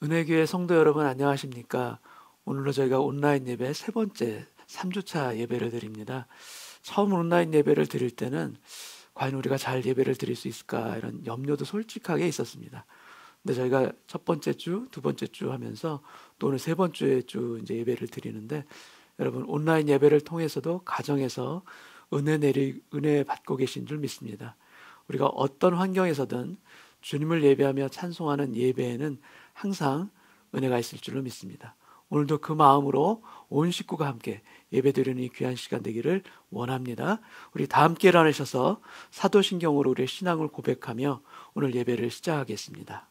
은혜교회 성도 여러분 안녕하십니까? 오늘로 저희가 온라인 예배 세 번째 3주차 예배를 드립니다. 처음 온라인 예배를 드릴 때는 과연 우리가 잘 예배를 드릴 수 있을까 이런 염려도 솔직하게 있었습니다. 근데 저희가 첫 번째 주, 두 번째 주 하면서 또 오늘 세 번째 주 이제 예배를 드리는데 여러분 온라인 예배를 통해서도 가정에서 은혜 받고 계신 줄 믿습니다. 우리가 어떤 환경에서든 주님을 예배하며 찬송하는 예배에는 항상 은혜가 있을 줄로 믿습니다. 오늘도 그 마음으로 온 식구가 함께 예배드리는 이 귀한 시간 되기를 원합니다. 우리 다 함께 일어나셔서 사도신경으로 우리의 신앙을 고백하며 오늘 예배를 시작하겠습니다.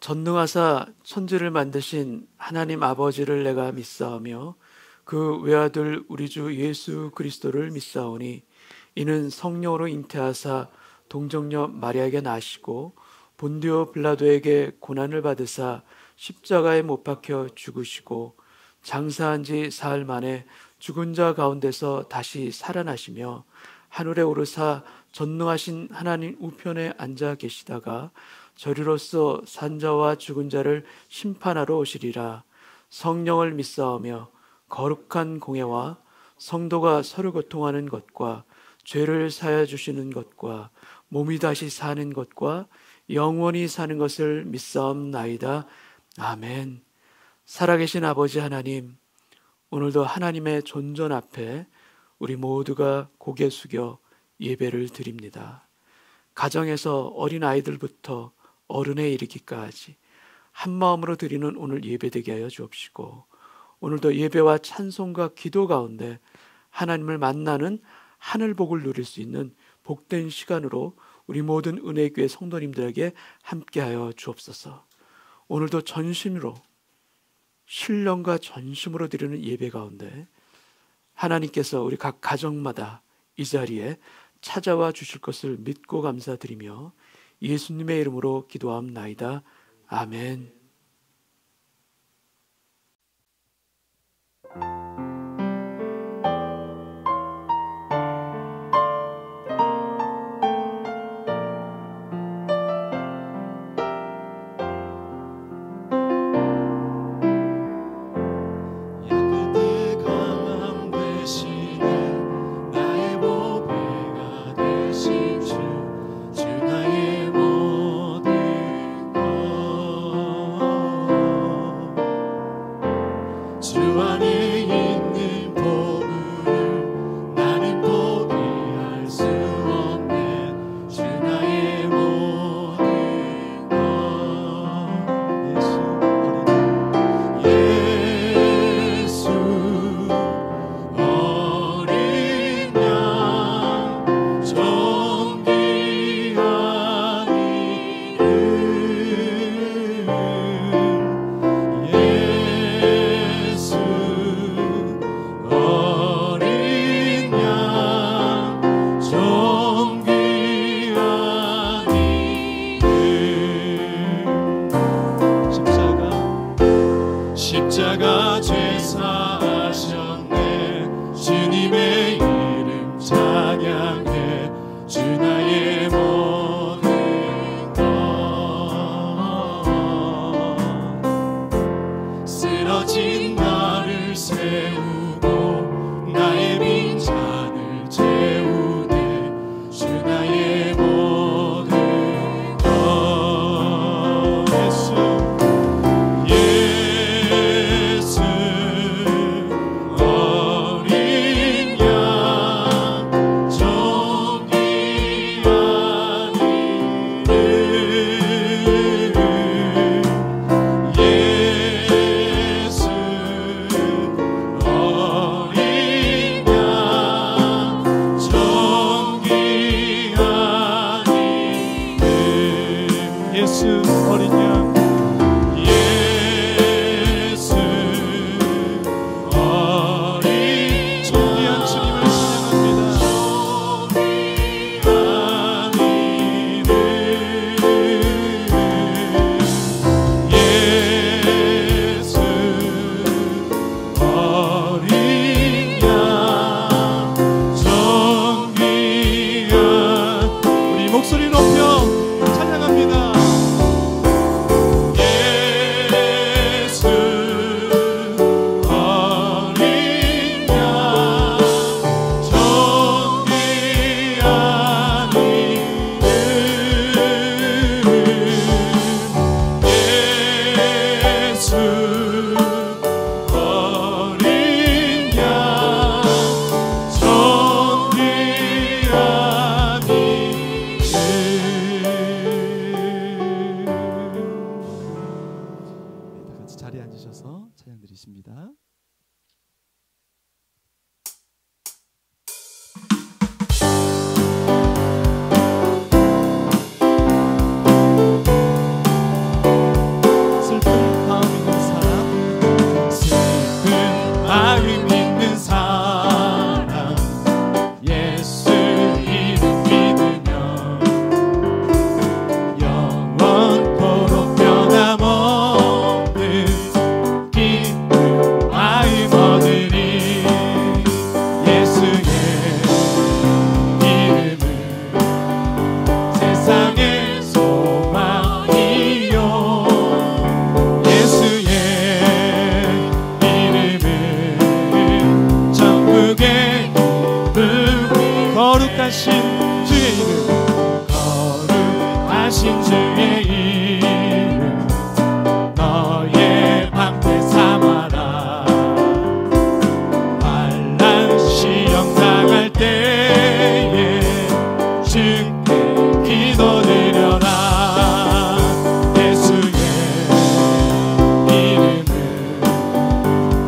전능하사 천지를 만드신 하나님 아버지를 내가 믿사오며 그 외아들 우리 주 예수 그리스도를 믿사오니 이는 성령으로 잉태하사 동정녀 마리아에게 나시고 본디오 빌라도에게 고난을 받으사 십자가에 못 박혀 죽으시고 장사한 지 사흘 만에 죽은 자 가운데서 다시 살아나시며 하늘에 오르사 전능하신 하나님 우편에 앉아 계시다가 저리로서 산자와 죽은 자를 심판하러 오시리라. 성령을 믿사오며 거룩한 공예와 성도가 서로 교통하는 것과 죄를 사하여 주시는 것과 몸이 다시 사는 것과 영원히 사는 것을 믿사옵나이다. 아멘. 살아계신 아버지 하나님, 오늘도 하나님의 존전 앞에 우리 모두가 고개 숙여 예배를 드립니다. 가정에서 어린 아이들부터 어른에 이르기까지 한 마음으로 드리는 오늘 예배되게 하여 주옵시고, 오늘도 예배와 찬송과 기도 가운데 하나님을 만나는 하늘복을 누릴 수 있는 복된 시간으로 우리 모든 은혜교회 성도님들에게 함께하여 주옵소서. 오늘도 전심으로 신령과 전심으로 드리는 예배 가운데 하나님께서 우리 각 가정마다 이 자리에 찾아와 주실 것을 믿고 감사드리며 예수님의 이름으로 기도하옵나이다. 아멘. 십자가 죄 사하셨네. 주님의 이름 찬양해. 주 나의 모든 것. 쓰러진 나를 세우고 나의 빈잔을 채우네. 주 나의 모든 것. 예수 어린 양 존귀한 이름. 예수 어린 양 존귀한 이름. 예수 어린 양. 예수 어린 존귀한 주님을 찬양합니다. 존귀한 이름. 예수 어린 양 존귀한. 우리 목소리 높여 찬양합니다. 존귀하신 주의 이름 너의 방패 삼아라. 환난 시험 당할 때에 주께 기도드려라. 예수의 이름은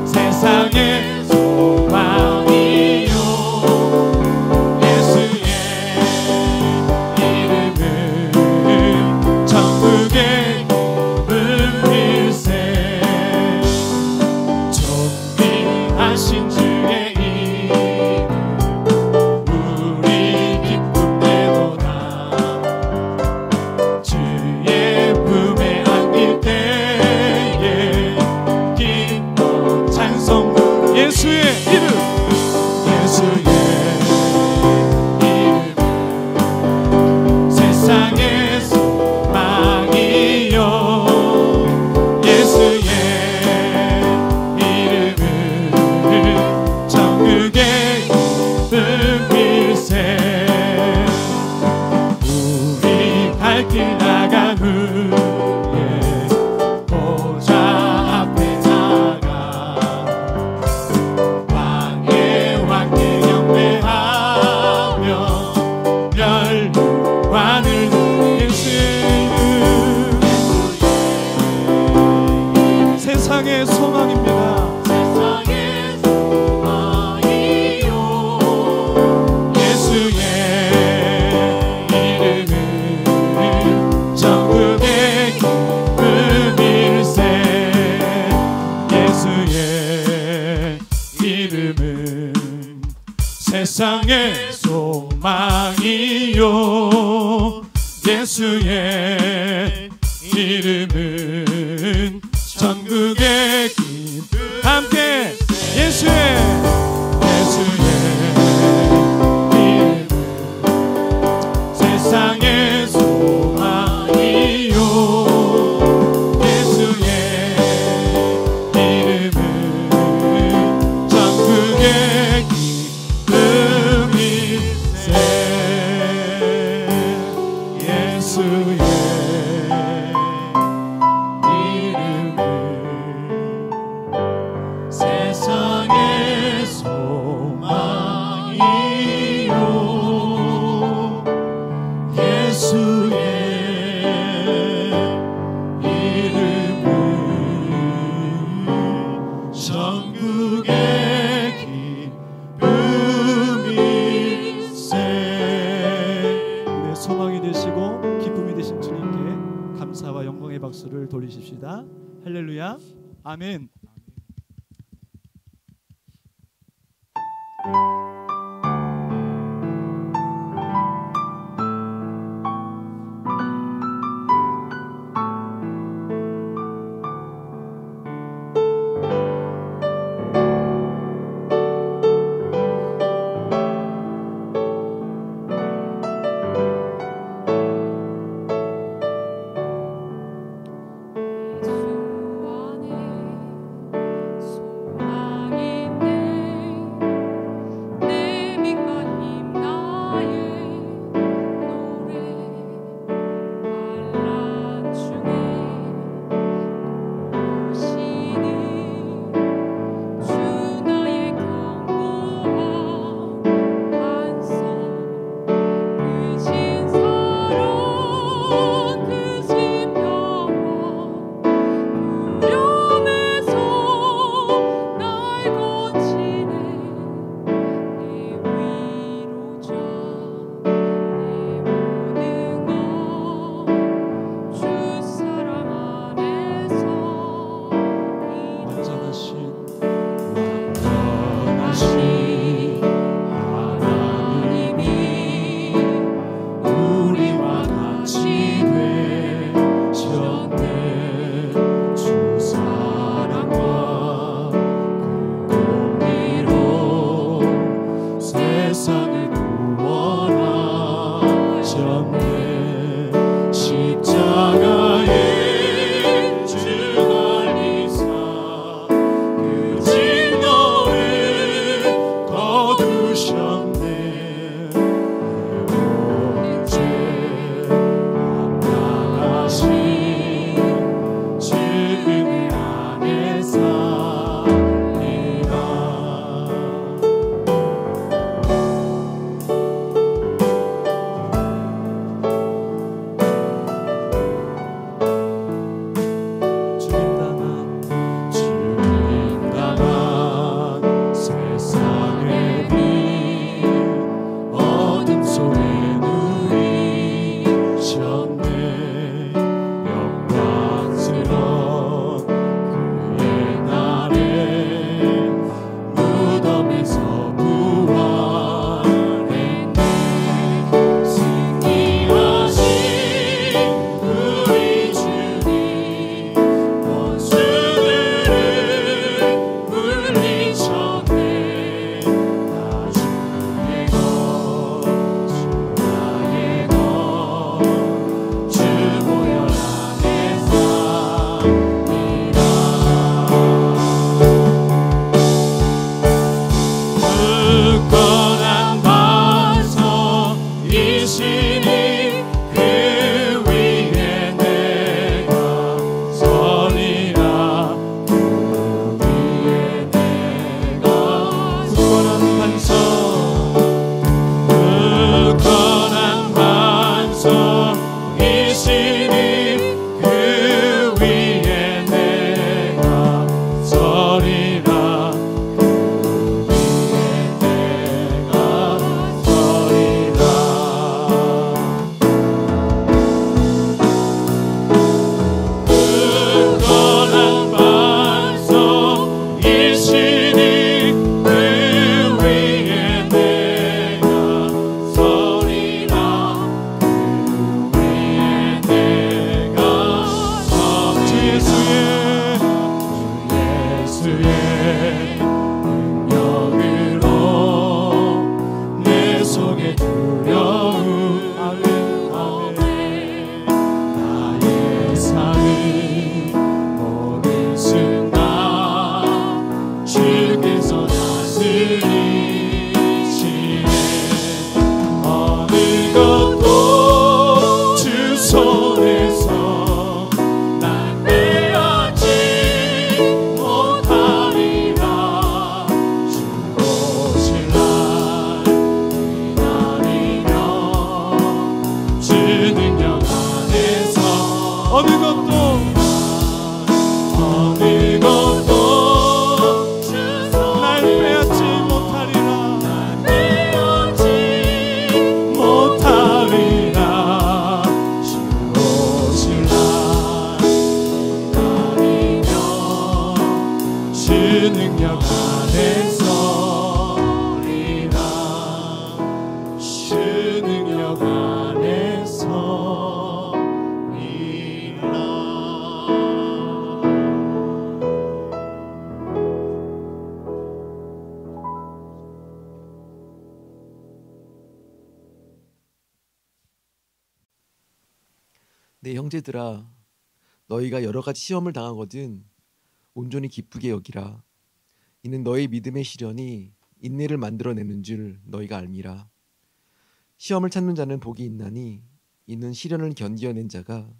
세상의 소망이요. 예수의 이름은 천국의 은밀세. 존귀하신 주의 이름 우리 기쁨되도다. 주의 품에 안길 때에 기뻐 찬송. 예수의 이름 예수의 이름 세상의 소망이요. 예수의 이름은 천국의 은밀세. 우리 발길 나간 후에 보좌 앞에 나가 왕의 왕께 경배하며 멸관을 예수의 이름 세상의 소망입니다. 세상의 소망이요. 예수의 이름은 천국의 기쁨일세. 예수의 이름은 세상의 소망이요. 예수의 이름은 천국의 기쁨. 함께 예수의 이름은 세상의 소망이요. 예수의 이름은 천국의 기쁨일세. 예수의 이름은 세상의 소망이요. 예수의 이름은 천국의 기쁨일세. 내 소망이 되시고 기쁨이 되신 주님께 감사와 영광의 박수를 돌리십시다. 할렐루야. 아멘. 예수 안에 능력 안에서 어느 것도 날 빼앗지 못하리라. 주 오실 날 기다리며 주 능력 안에서 주 능력 안에서 내 형제들아, 너희가 여러 가지 시험을 당하거든 온전히 기쁘게 여기라. 이는 너희 믿음의 시련이 인내를 만들어내는 줄 너희가 알미라. 시험을 참는 자는 복이 있나니 이는 시련을 견디어낸 자가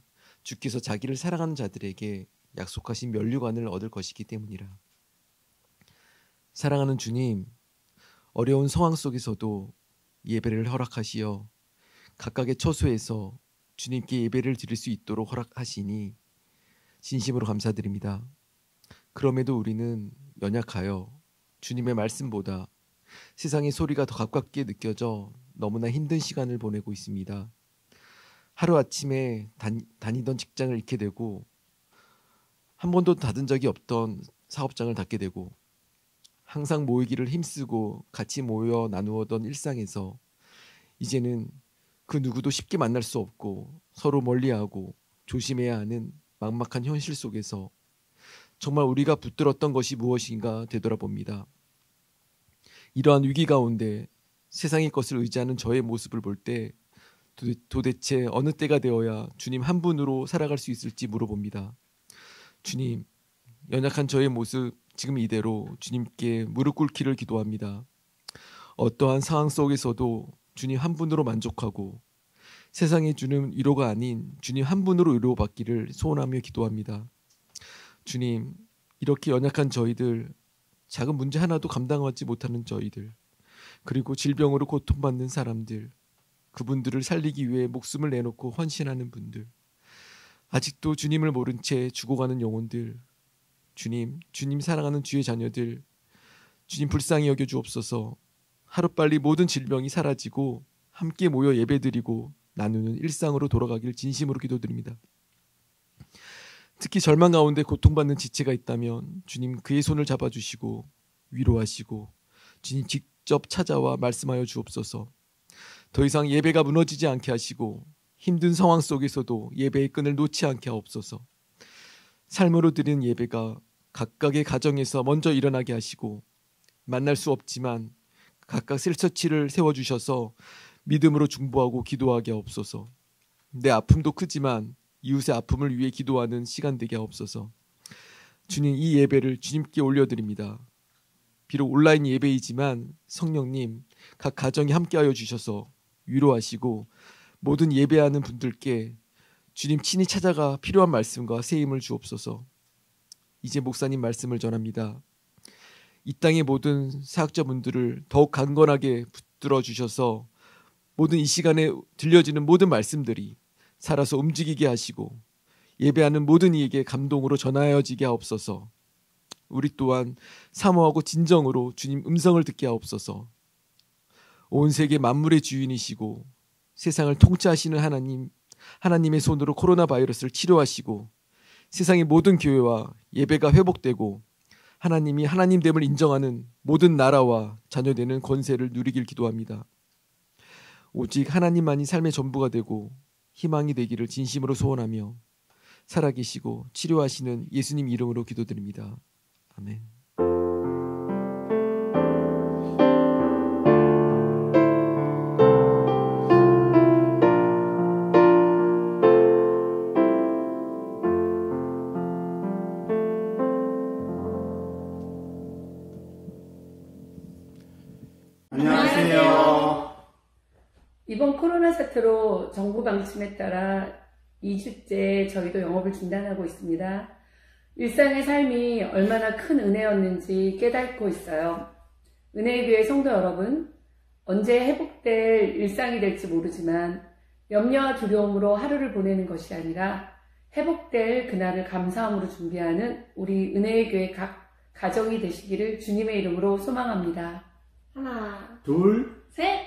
주께서 자기를 사랑하는 자들에게 약속하신 면류관을 얻을 것이기 때문이라. 사랑하는 주님, 어려운 상황 속에서도 예배를 허락하시어 각각의 처소에서 주님께 예배를 드릴 수 있도록 허락하시니 진심으로 감사드립니다. 그럼에도 우리는 연약하여 주님의 말씀보다 세상의 소리가 더 가깝게 느껴져 너무나 힘든 시간을 보내고 있습니다. 하루아침에 다니던 직장을 잃게 되고 한 번도 닫은 적이 없던 사업장을 닫게 되고 항상 모이기를 힘쓰고 같이 모여 나누었던 일상에서 이제는 그 누구도 쉽게 만날 수 없고 서로 멀리하고 조심해야 하는 막막한 현실 속에서 정말 우리가 붙들었던 것이 무엇인가 되돌아봅니다. 이러한 위기 가운데 세상의 것을 의지하는 저의 모습을 볼 때 도대체 어느 때가 되어야 주님 한 분으로 살아갈 수 있을지 물어봅니다. 주님, 연약한 저의 모습 지금 이대로 주님께 무릎 꿇기를 기도합니다. 어떠한 상황 속에서도 주님 한 분으로 만족하고 세상에 주는 위로가 아닌 주님 한 분으로 위로받기를 소원하며 기도합니다. 주님, 이렇게 연약한 저희들, 작은 문제 하나도 감당하지 못하는 저희들, 그리고 질병으로 고통받는 사람들, 그분들을 살리기 위해 목숨을 내놓고 헌신하는 분들, 아직도 주님을 모른 채 죽어가는 영혼들, 주님 사랑하는 주의 자녀들, 주님 불쌍히 여겨주옵소서. 하루빨리 모든 질병이 사라지고 함께 모여 예배드리고 나누는 일상으로 돌아가길 진심으로 기도드립니다. 특히 절망 가운데 고통받는 지체가 있다면 주님 그의 손을 잡아주시고 위로하시고 주님 직접 찾아와 말씀하여 주옵소서. 더 이상 예배가 무너지지 않게 하시고 힘든 상황 속에서도 예배의 끈을 놓지 않게 하옵소서. 삶으로 드리는 예배가 각각의 가정에서 먼저 일어나게 하시고 만날 수 없지만 각각 셀처치를 세워주셔서 믿음으로 중보하고 기도하게 하옵소서. 내 아픔도 크지만 이웃의 아픔을 위해 기도하는 시간 되게 하옵소서. 주님, 이 예배를 주님께 올려드립니다. 비록 온라인 예배이지만 성령님 각 가정에 함께하여 주셔서 위로하시고 모든 예배하는 분들께 주님 친히 찾아가 필요한 말씀과 새 힘을 주옵소서. 이제 목사님 말씀을 전합니다. 이 땅의 모든 사역자분들을 더욱 강건하게 붙들어 주셔서 모든 이 시간에 들려지는 모든 말씀들이 살아서 움직이게 하시고 예배하는 모든 이에게 감동으로 전하여지게 하옵소서. 우리 또한 사모하고 진정으로 주님 음성을 듣게 하옵소서. 온 세계 만물의 주인이시고 세상을 통치하시는 하나님의 손으로 코로나 바이러스를 치료하시고 세상의 모든 교회와 예배가 회복되고 하나님이 하나님됨을 인정하는 모든 나라와 자녀되는 권세를 누리길 기도합니다. 오직 하나님만이 삶의 전부가 되고 희망이 되기를 진심으로 소원하며 살아계시고 치료하시는 예수님 이름으로 기도드립니다. 아멘. 안녕하세요. 이번 코로나 사태로 정부 방침에 따라 2주째 저희도 영업을 중단하고 있습니다. 일상의 삶이 얼마나 큰 은혜였는지 깨닫고 있어요. 은혜의 교회 성도 여러분, 언제 회복될 일상이 될지 모르지만 염려와 두려움으로 하루를 보내는 것이 아니라 회복될 그날을 감사함으로 준비하는 우리 은혜의 교회 각 가정이 되시기를 주님의 이름으로 소망합니다. 하나, 둘, 셋!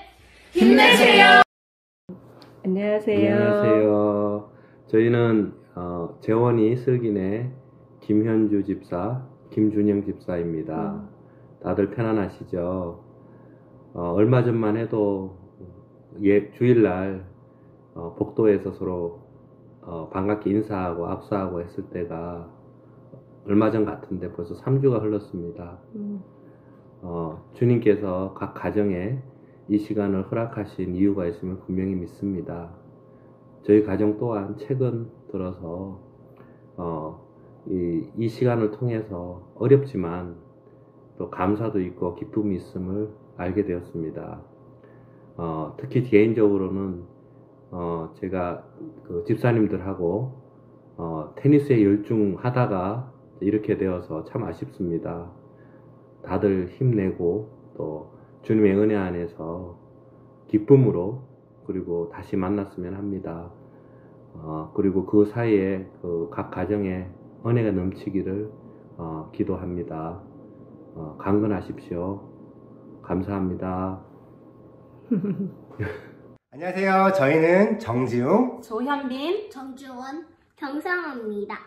힘내세요! 안녕하세요. 안녕하세요. 저희는 재원이 슬기네 김현주 집사, 김준영 집사입니다. 다들 편안하시죠? 얼마 전만 해도 주일날 복도에서 서로 반갑게 인사하고 악수하고 했을 때가 얼마 전 같은데 벌써 3주가 흘렀습니다. 주님께서 각 가정에 이 시간을 허락하신 이유가 있으면 분명히 믿습니다. 저희 가정 또한 최근 들어서 이 시간을 통해서 어렵지만 또 감사도 있고 기쁨이 있음을 알게 되었습니다. 특히 개인적으로는 제가 그 집사님들하고 테니스에 열중하다가 이렇게 되어서 참 아쉽습니다. 다들 힘내고 또 주님의 은혜 안에서 기쁨으로 그리고 다시 만났으면 합니다. 그리고 그 사이에 그 각 가정에 은혜가 넘치기를 기도합니다. 강건하십시오. 감사합니다. 안녕하세요. 저희는 정지웅, 조현빈, 정주원, 경상입니다.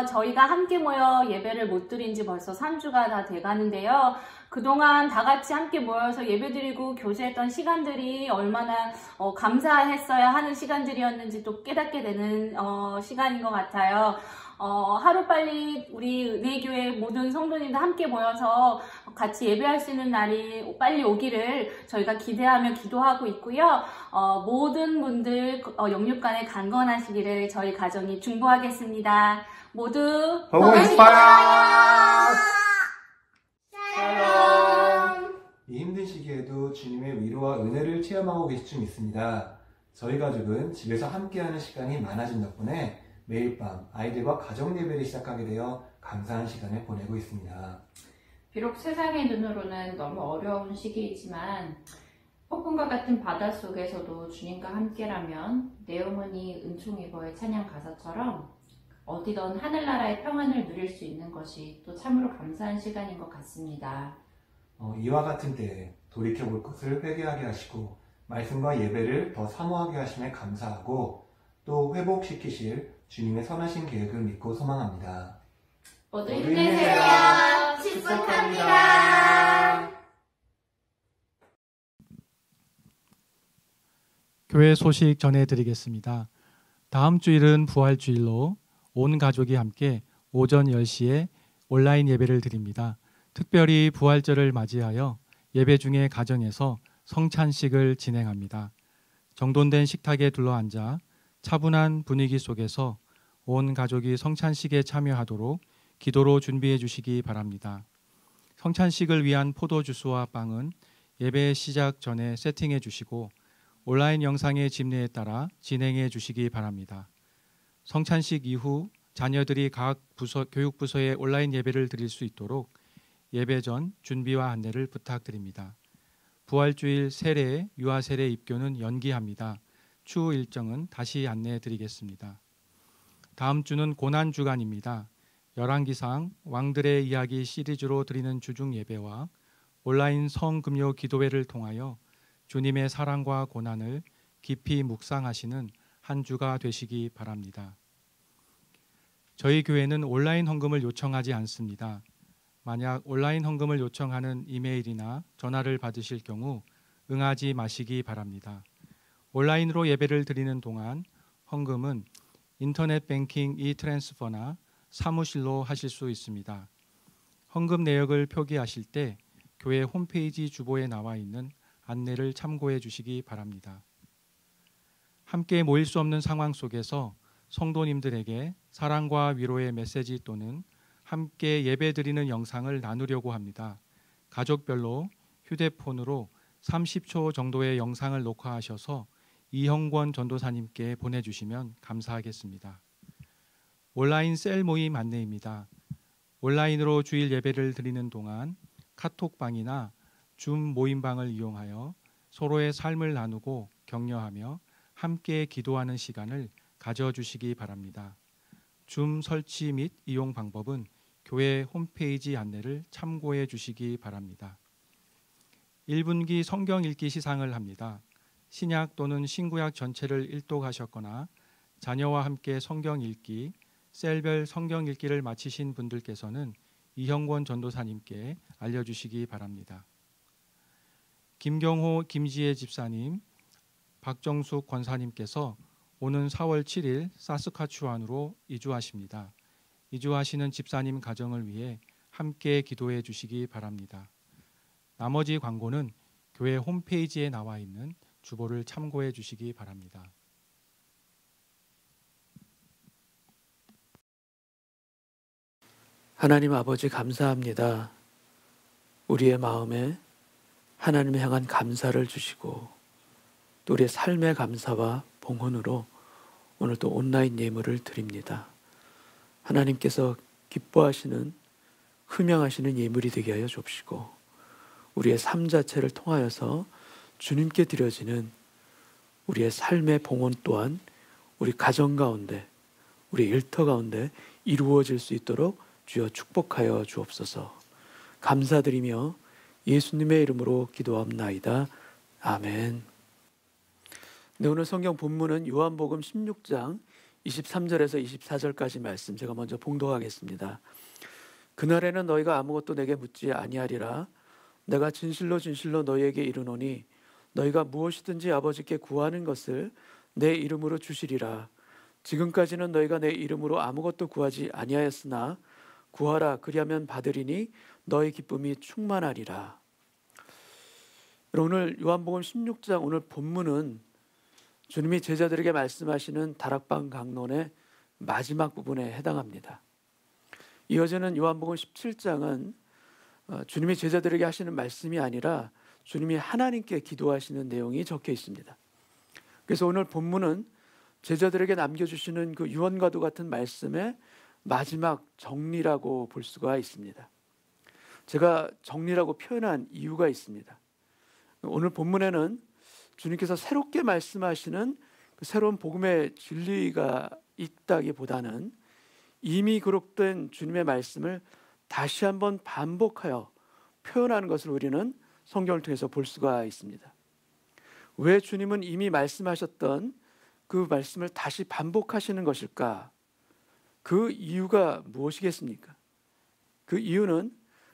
저희가 함께 모여 예배를 못 드린 지 벌써 3주가 다 돼가는데요. 그동안 다 같이 함께 모여서 예배드리고 교제했던 시간들이 얼마나 감사했어야 하는 시간들이었는지 또 깨닫게 되는 시간인 것 같아요. 하루빨리 우리 은혜교회 모든 성도님들 함께 모여서 같이 예배할 수 있는 날이 빨리 오기를 저희가 기대하며 기도하고 있고요. 모든 분들 영육간에 강건하시기를 저희 가정이 중보하겠습니다. 모두 보고 싶어요. 샬롬. 이 힘든 시기에도 주님의 위로와 은혜를 체험하고 계실 줄 믿습니다. 저희 가족은 집에서 함께하는 시간이 많아진 덕분에 매일 밤 아이들과 가정 예배를 시작하게 되어 감사한 시간을 보내고 있습니다. 비록 세상의 눈으로는 너무 어려운 시기이지만 폭풍과 같은 바다 속에서도 주님과 함께라면 내 영혼이 은총이고의 찬양 가사처럼 어디든 하늘나라의 평안을 누릴 수 있는 것이 또 참으로 감사한 시간인 것 같습니다. 이와 같은 때에 돌이켜볼 것을 회개하게 하시고 말씀과 예배를 더 사모하게 하심에 감사하고 또 회복시키실 주님의 선하신 계획을 믿고 소망합니다. 모두 힘내세요. 축복합니다. 교회 소식 전해드리겠습니다. 다음 주일은 부활주일로 온 가족이 함께 오전 10시에 온라인 예배를 드립니다. 특별히 부활절을 맞이하여 예배 중에 가정에서 성찬식을 진행합니다. 정돈된 식탁에 둘러앉아 차분한 분위기 속에서 온 가족이 성찬식에 참여하도록 기도로 준비해 주시기 바랍니다. 성찬식을 위한 포도주스와 빵은 예배 시작 전에 세팅해 주시고 온라인 영상의 집례에 따라 진행해 주시기 바랍니다. 성찬식 이후 자녀들이 각 교육부서에 온라인 예배를 드릴 수 있도록 예배 전 준비와 안내를 부탁드립니다. 부활주일 세례, 유아세례 입교는 연기합니다. 추후 일정은 다시 안내해 드리겠습니다. 다음 주는 고난주간입니다. 열왕기상 왕들의 이야기 시리즈로 드리는 주중 예배와 온라인 성금요 기도회를 통하여 주님의 사랑과 고난을 깊이 묵상하시는 한 주가 되시기 바랍니다. 저희 교회는 온라인 헌금을 요청하지 않습니다. 만약 온라인 헌금을 요청하는 이메일이나 전화를 받으실 경우 응하지 마시기 바랍니다. 온라인으로 예배를 드리는 동안 헌금은 인터넷 뱅킹 이트랜스퍼나 사무실로 하실 수 있습니다. 헌금 내역을 표기하실 때 교회 홈페이지 주보에 나와 있는 안내를 참고해 주시기 바랍니다. 함께 모일 수 없는 상황 속에서 성도님들에게 사랑과 위로의 메시지 또는 함께 예배 드리는 영상을 나누려고 합니다. 가족별로 휴대폰으로 30초 정도의 영상을 녹화하셔서 이형권 전도사님께 보내주시면 감사하겠습니다. 온라인 셀 모임 안내입니다. 온라인으로 주일 예배를 드리는 동안 카톡방이나 줌 모임방을 이용하여 서로의 삶을 나누고 격려하며 함께 기도하는 시간을 가져주시기 바랍니다. 줌 설치 및 이용 방법은 교회 홈페이지 안내를 참고해 주시기 바랍니다. 1분기 성경 읽기 시상을 합니다. 신약 또는 신구약 전체를 일독하셨거나 자녀와 함께 성경 읽기, 셀별 성경 읽기를 마치신 분들께서는 이형권 전도사님께 알려주시기 바랍니다. 김경호, 김지혜 집사님, 박정숙 권사님께서 오는 4월 7일 사스카추완으로 이주하십니다. 이주하시는 집사님 가정을 위해 함께 기도해 주시기 바랍니다. 나머지 광고는 교회 홈페이지에 나와 있는 주보를 참고해 주시기 바랍니다. 하나님 아버지 감사합니다. 우리의 마음에 하나님을 향한 감사를 주시고 또 우리의 삶의 감사와 봉헌으로 오늘 또 온라인 예물을 드립니다. 하나님께서 기뻐하시는 흠양하시는 예물이 되게 하여 주옵시고 우리의 삶 자체를 통하여서 주님께 드려지는 우리의 삶의 봉헌 또한 우리 가정 가운데 우리 일터 가운데 이루어질 수 있도록 주여 축복하여 주옵소서. 감사드리며 예수님의 이름으로 기도합나이다. 아멘. 네, 오늘 성경 본문은 요한복음 16장 23절에서 24절까지 말씀 제가 먼저 봉독하겠습니다. 그날에는 너희가 아무것도 내게 묻지 아니하리라. 내가 진실로 진실로 너희에게 이르노니 너희가 무엇이든지 아버지께 구하는 것을 내 이름으로 주시리라. 지금까지는 너희가 내 이름으로 아무것도 구하지 아니하였으나 구하라 그리하면 받으리니 너희 기쁨이 충만하리라. 오늘 요한복음 16장 오늘 본문은 주님이 제자들에게 말씀하시는 다락방 강론의 마지막 부분에 해당합니다. 이어지는 요한복음 17장은 주님이 제자들에게 하시는 말씀이 아니라 주님이 하나님께 기도하시는 내용이 적혀 있습니다. 그래서 오늘 본문은 제자들에게 남겨주시는 그 유언과도 같은 말씀의 마지막 정리라고 볼 수가 있습니다. 제가 정리라고 표현한 이유가 있습니다. 오늘 본문에는 주님께서 새롭게 말씀하시는 그 새로운 복음의 진리가 있다기보다는 이미 기록된 주님의 말씀을 다시 한번 반복하여 표현하는 것을 우리는 성경을 통해서 볼 수가 있습니다. 왜 주님은 이미 말씀하셨던 그 말씀을 다시 반복하시는 것일까? 그 이유가 무엇이겠습니까? 그 이유는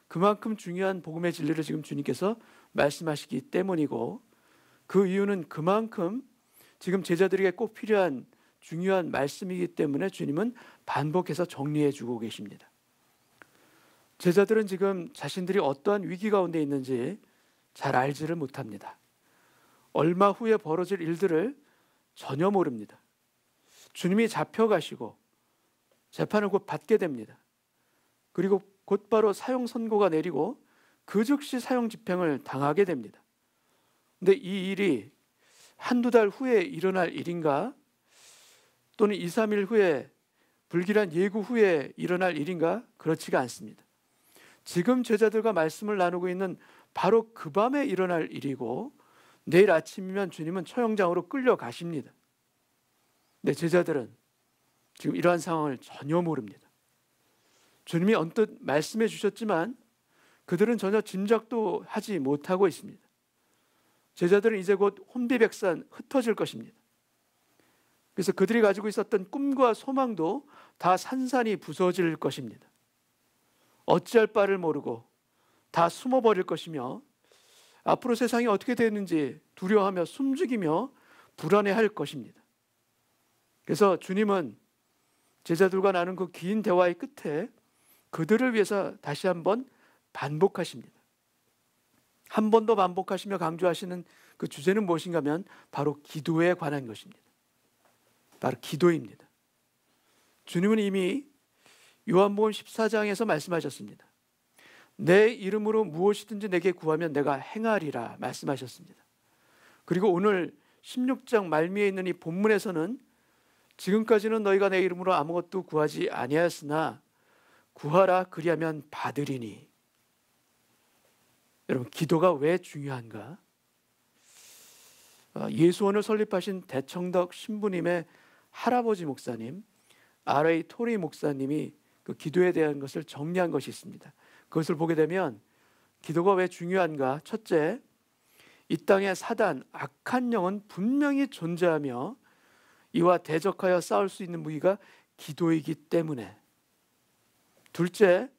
그만큼 중요한 복음의 진리를 지금 주님께서 말씀하시기 때문이고 그 이유는 그만큼 지금 제자들에게 꼭 필요한 중요한 말씀이기 때문에 주님은 반복해서 정리해 주고 계십니다. 제자들은 지금 자신들이 어떠한 위기 가운데 있는지 잘 알지를 못합니다. 얼마 후에 벌어질 일들을 전혀 모릅니다. 주님이 잡혀가시고 재판을 곧 받게 됩니다. 그리고 곧바로 사형 선고가 내리고 그 즉시 사형 집행을 당하게 됩니다. 근데 이 일이 한두 달 후에 일어날 일인가? 또는 2, 3일 후에 불길한 예고 후에 일어날 일인가? 그렇지가 않습니다. 지금 제자들과 말씀을 나누고 있는 바로 그 밤에 일어날 일이고 내일 아침이면 주님은 처형장으로 끌려가십니다. 근데 제자들은 지금 이러한 상황을 전혀 모릅니다. 주님이 언뜻 말씀해 주셨지만 그들은 전혀 짐작도 하지 못하고 있습니다. 제자들은 이제 곧 혼비백산 흩어질 것입니다. 그래서 그들이 가지고 있었던 꿈과 소망도 다 산산이 부서질 것입니다. 어찌할 바를 모르고 다 숨어버릴 것이며 앞으로 세상이 어떻게 되는지 두려워하며 숨죽이며 불안해할 것입니다. 그래서 주님은 제자들과 나눈 그 긴 대화의 끝에 그들을 위해서 다시 한번 반복하십니다. 한 번 더 반복하시며 강조하시는 그 주제는 무엇인가 하면 바로 기도에 관한 것입니다. 바로 기도입니다. 주님은 이미 요한복음 14장에서 말씀하셨습니다. 내 이름으로 무엇이든지 내게 구하면 내가 행하리라 말씀하셨습니다. 그리고 오늘 16장 말미에 있는 이 본문에서는 지금까지는 너희가 내 이름으로 아무것도 구하지 아니하였으나 구하라 그리하면 받으리니. 여러분, 기도가 왜 중요한가? 예수원을 설립하신 대청덕 신부님의 할아버지 목사님, R.A. 토리 목사님이 그 기도에 대한 것을 정리한 것이 있습니다. 그것을 보게 되면 기도가 왜 중요한가? 첫째, 이 땅에 사단, 악한 영은 분명히 존재하며 이와 대적하여 싸울 수 있는 무기가 기도이기 때문에. 둘째,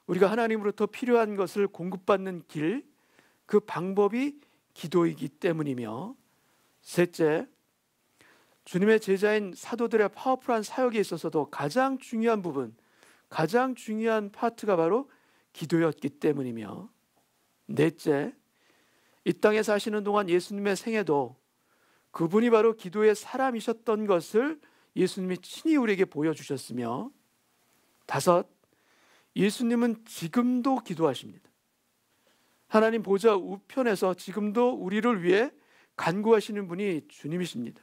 우리가 하나님으로부터 필요한 것을 공급받는 길, 그 방법이 기도이기 때문이며, 셋째, 주님의 제자인 사도들의 파워풀한 사역에 있어서도 가장 중요한 부분, 가장 중요한 파트가 바로 기도였기 때문이며, 넷째, 이 땅에 사시는 동안 예수님의 생애도 그분이 바로 기도의 사람이셨던 것을 예수님이 친히 우리에게 보여주셨으며, 다섯, 예수님은 지금도 기도하십니다. 하나님 보좌 우편에서 지금도 우리를 위해 간구하시는 분이 주님이십니다.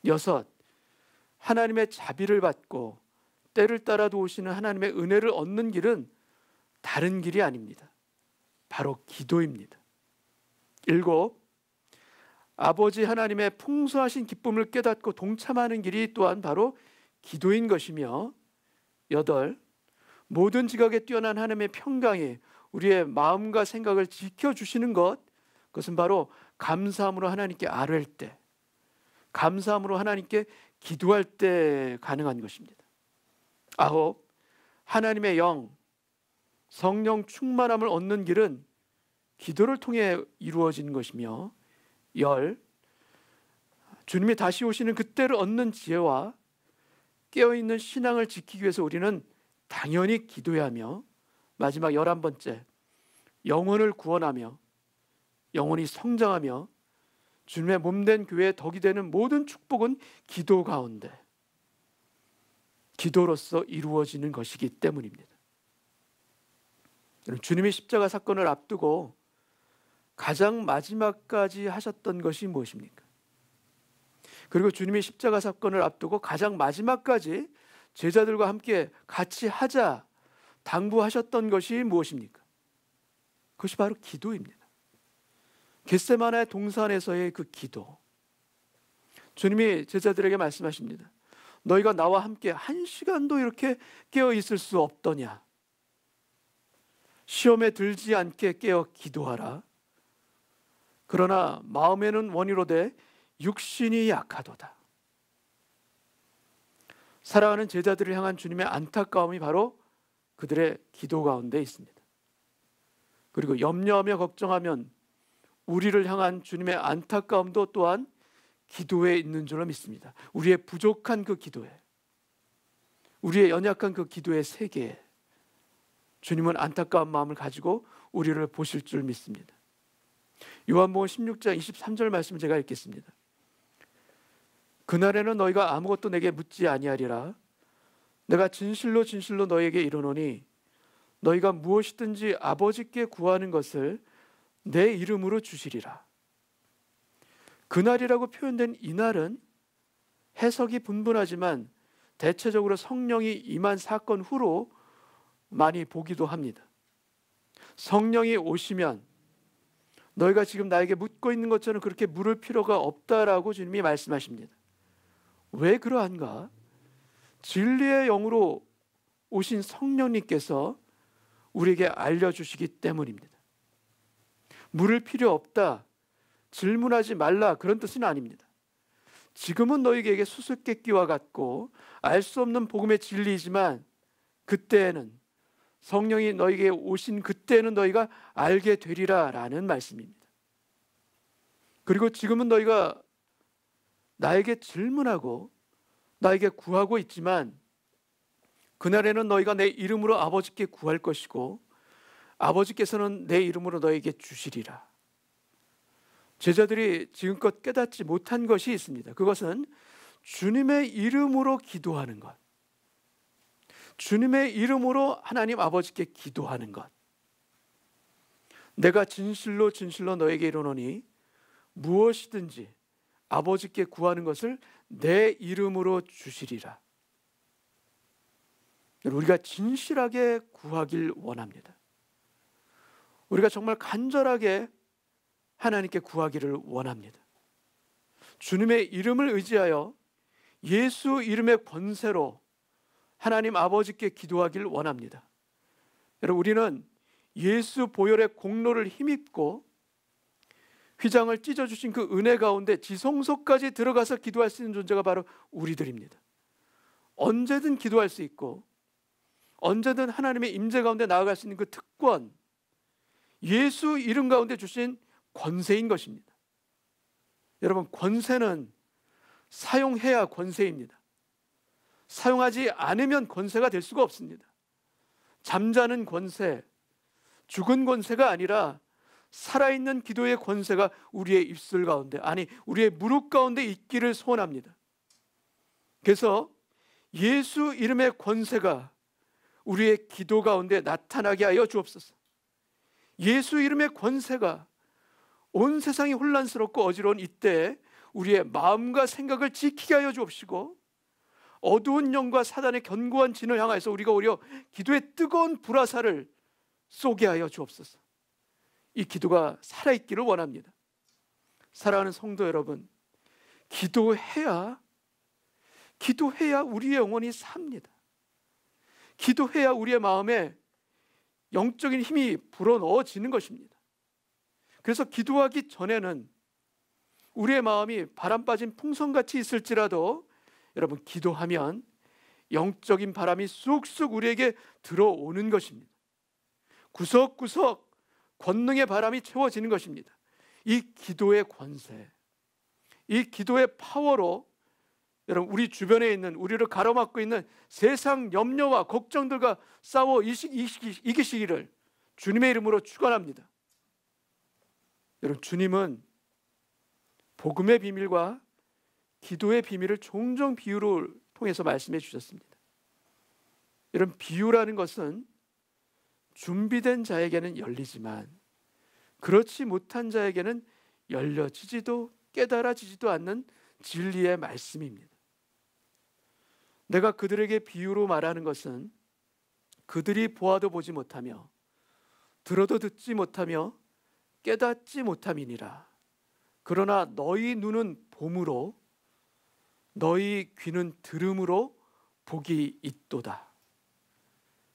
여섯, 하나님의 자비를 받고 때를 따라 도우시는 하나님의 은혜를 얻는 길은 다른 길이 아닙니다. 바로 기도입니다. 일곱, 아버지 하나님의 풍성하신 기쁨을 깨닫고 동참하는 길이 또한 바로 기도인 것이며, 여덟, 모든 지각에 뛰어난 하나님의 평강이 우리의 마음과 생각을 지켜주시는 것, 그것은 바로 감사함으로 하나님께 아뢰을 때, 감사함으로 하나님께 기도할 때 가능한 것입니다. 아홉, 하나님의 영, 성령 충만함을 얻는 길은 기도를 통해 이루어지는 것이며, 열, 주님이 다시 오시는 그때를 얻는 지혜와 깨어있는 신앙을 지키기 위해서 우리는 당연히 기도해야 하며, 마지막 11번째, 영혼을 구원하며 영혼이 성장하며 주님의 몸된 교회의 덕이 되는 모든 축복은 기도 가운데, 기도로서 이루어지는 것이기 때문입니다. 주님이 십자가 사건을 앞두고 가장 마지막까지 하셨던 것이 무엇입니까? 그리고 주님이 십자가 사건을 앞두고 가장 마지막까지 제자들과 함께 같이 하자 당부하셨던 것이 무엇입니까? 그것이 바로 기도입니다. 겟세마네 동산에서의 그 기도. 주님이 제자들에게 말씀하십니다. 너희가 나와 함께 1시간도 이렇게 깨어 있을 수 없더냐? 시험에 들지 않게 깨어 기도하라. 그러나 마음에는 원이로되 육신이 약하도다. 사랑하는 제자들을 향한 주님의 안타까움이 바로 그들의 기도 가운데 있습니다. 그리고 염려하며 걱정하면 우리를 향한 주님의 안타까움도 또한 기도에 있는 줄로 믿습니다. 우리의 부족한 그 기도에, 우리의 연약한 그 기도의 세계에 주님은 안타까운 마음을 가지고 우리를 보실 줄 믿습니다. 요한복음 16장 23절 말씀을 제가 읽겠습니다. 그날에는 너희가 아무것도 내게 묻지 아니하리라. 내가 진실로 진실로 너희에게 이르노니 너희가 무엇이든지 아버지께 구하는 것을 내 이름으로 주시리라. 그날이라고 표현된 이날은 해석이 분분하지만 대체적으로 성령이 임한 사건 후로 많이 보기도 합니다. 성령이 오시면 너희가 지금 나에게 묻고 있는 것처럼 그렇게 물을 필요가 없다라고 주님이 말씀하십니다. 왜 그러한가? 진리의 영으로 오신 성령님께서 우리에게 알려주시기 때문입니다. 물을 필요 없다, 질문하지 말라, 그런 뜻은 아닙니다. 지금은 너희에게 수수께끼와 같고 알 수 없는 복음의 진리이지만 그때에는, 성령이 너희에게 오신 그때는 너희가 알게 되리라 라는 말씀입니다. 그리고 지금은 너희가 나에게 질문하고 나에게 구하고 있지만 그날에는 너희가 내 이름으로 아버지께 구할 것이고 아버지께서는 내 이름으로 너희에게 주시리라. 제자들이 지금껏 깨닫지 못한 것이 있습니다. 그것은 주님의 이름으로 기도하는 것, 주님의 이름으로 하나님 아버지께 기도하는 것. 내가 진실로 진실로 너에게 이르노니 무엇이든지 아버지께 구하는 것을 내 이름으로 주시리라. 우리가 진실하게 구하길 원합니다. 우리가 정말 간절하게 하나님께 구하기를 원합니다. 주님의 이름을 의지하여 예수 이름의 권세로 하나님 아버지께 기도하길 원합니다. 여러분, 우리는 예수 보혈의 공로를 힘입고 휘장을 찢어주신 그 은혜 가운데 지성소까지 들어가서 기도할 수 있는 존재가 바로 우리들입니다. 언제든 기도할 수 있고 언제든 하나님의 임재 가운데 나아갈 수 있는 그 특권, 예수 이름 가운데 주신 권세인 것입니다. 여러분, 권세는 사용해야 권세입니다. 사용하지 않으면 권세가 될 수가 없습니다. 잠자는 권세, 죽은 권세가 아니라 살아있는 기도의 권세가 우리의 입술 가운데, 아니 우리의 무릎 가운데 있기를 소원합니다. 그래서 예수 이름의 권세가 우리의 기도 가운데 나타나게 하여 주옵소서. 예수 이름의 권세가 온 세상이 혼란스럽고 어지러운 이때에 우리의 마음과 생각을 지키게 하여 주옵시고, 어두운 영과 사단의 견고한 진을 향하여서 우리가 오히려 기도의 뜨거운 불화살을 쏘게 하여 주옵소서. 이 기도가 살아있기를 원합니다. 사랑하는 성도 여러분, 기도해야 우리의 영혼이 삽니다. 기도해야 우리의 마음에 영적인 힘이 불어넣어지는 것입니다. 그래서 기도하기 전에는 우리의 마음이 바람 빠진 풍선같이 있을지라도 여러분, 기도하면 영적인 바람이 쑥쑥 우리에게 들어오는 것입니다. 구석구석 권능의 바람이 채워지는 것입니다. 이 기도의 권세, 이 기도의 파워로 여러분, 우리 주변에 있는, 우리를 가로막고 있는 세상 염려와 걱정들과 싸워 이기시기를 주님의 이름으로 축원합니다. 여러분, 주님은 복음의 비밀과 기도의 비밀을 종종 비유를 통해서 말씀해 주셨습니다. 이런 비유라는 것은 준비된 자에게는 열리지만 그렇지 못한 자에게는 열려지지도 깨달아지지도 않는 진리의 말씀입니다. 내가 그들에게 비유로 말하는 것은 그들이 보아도 보지 못하며 들어도 듣지 못하며 깨닫지 못함이니라. 그러나 너희 눈은 봄으로 너희 귀는 들음으로 복이 있도다.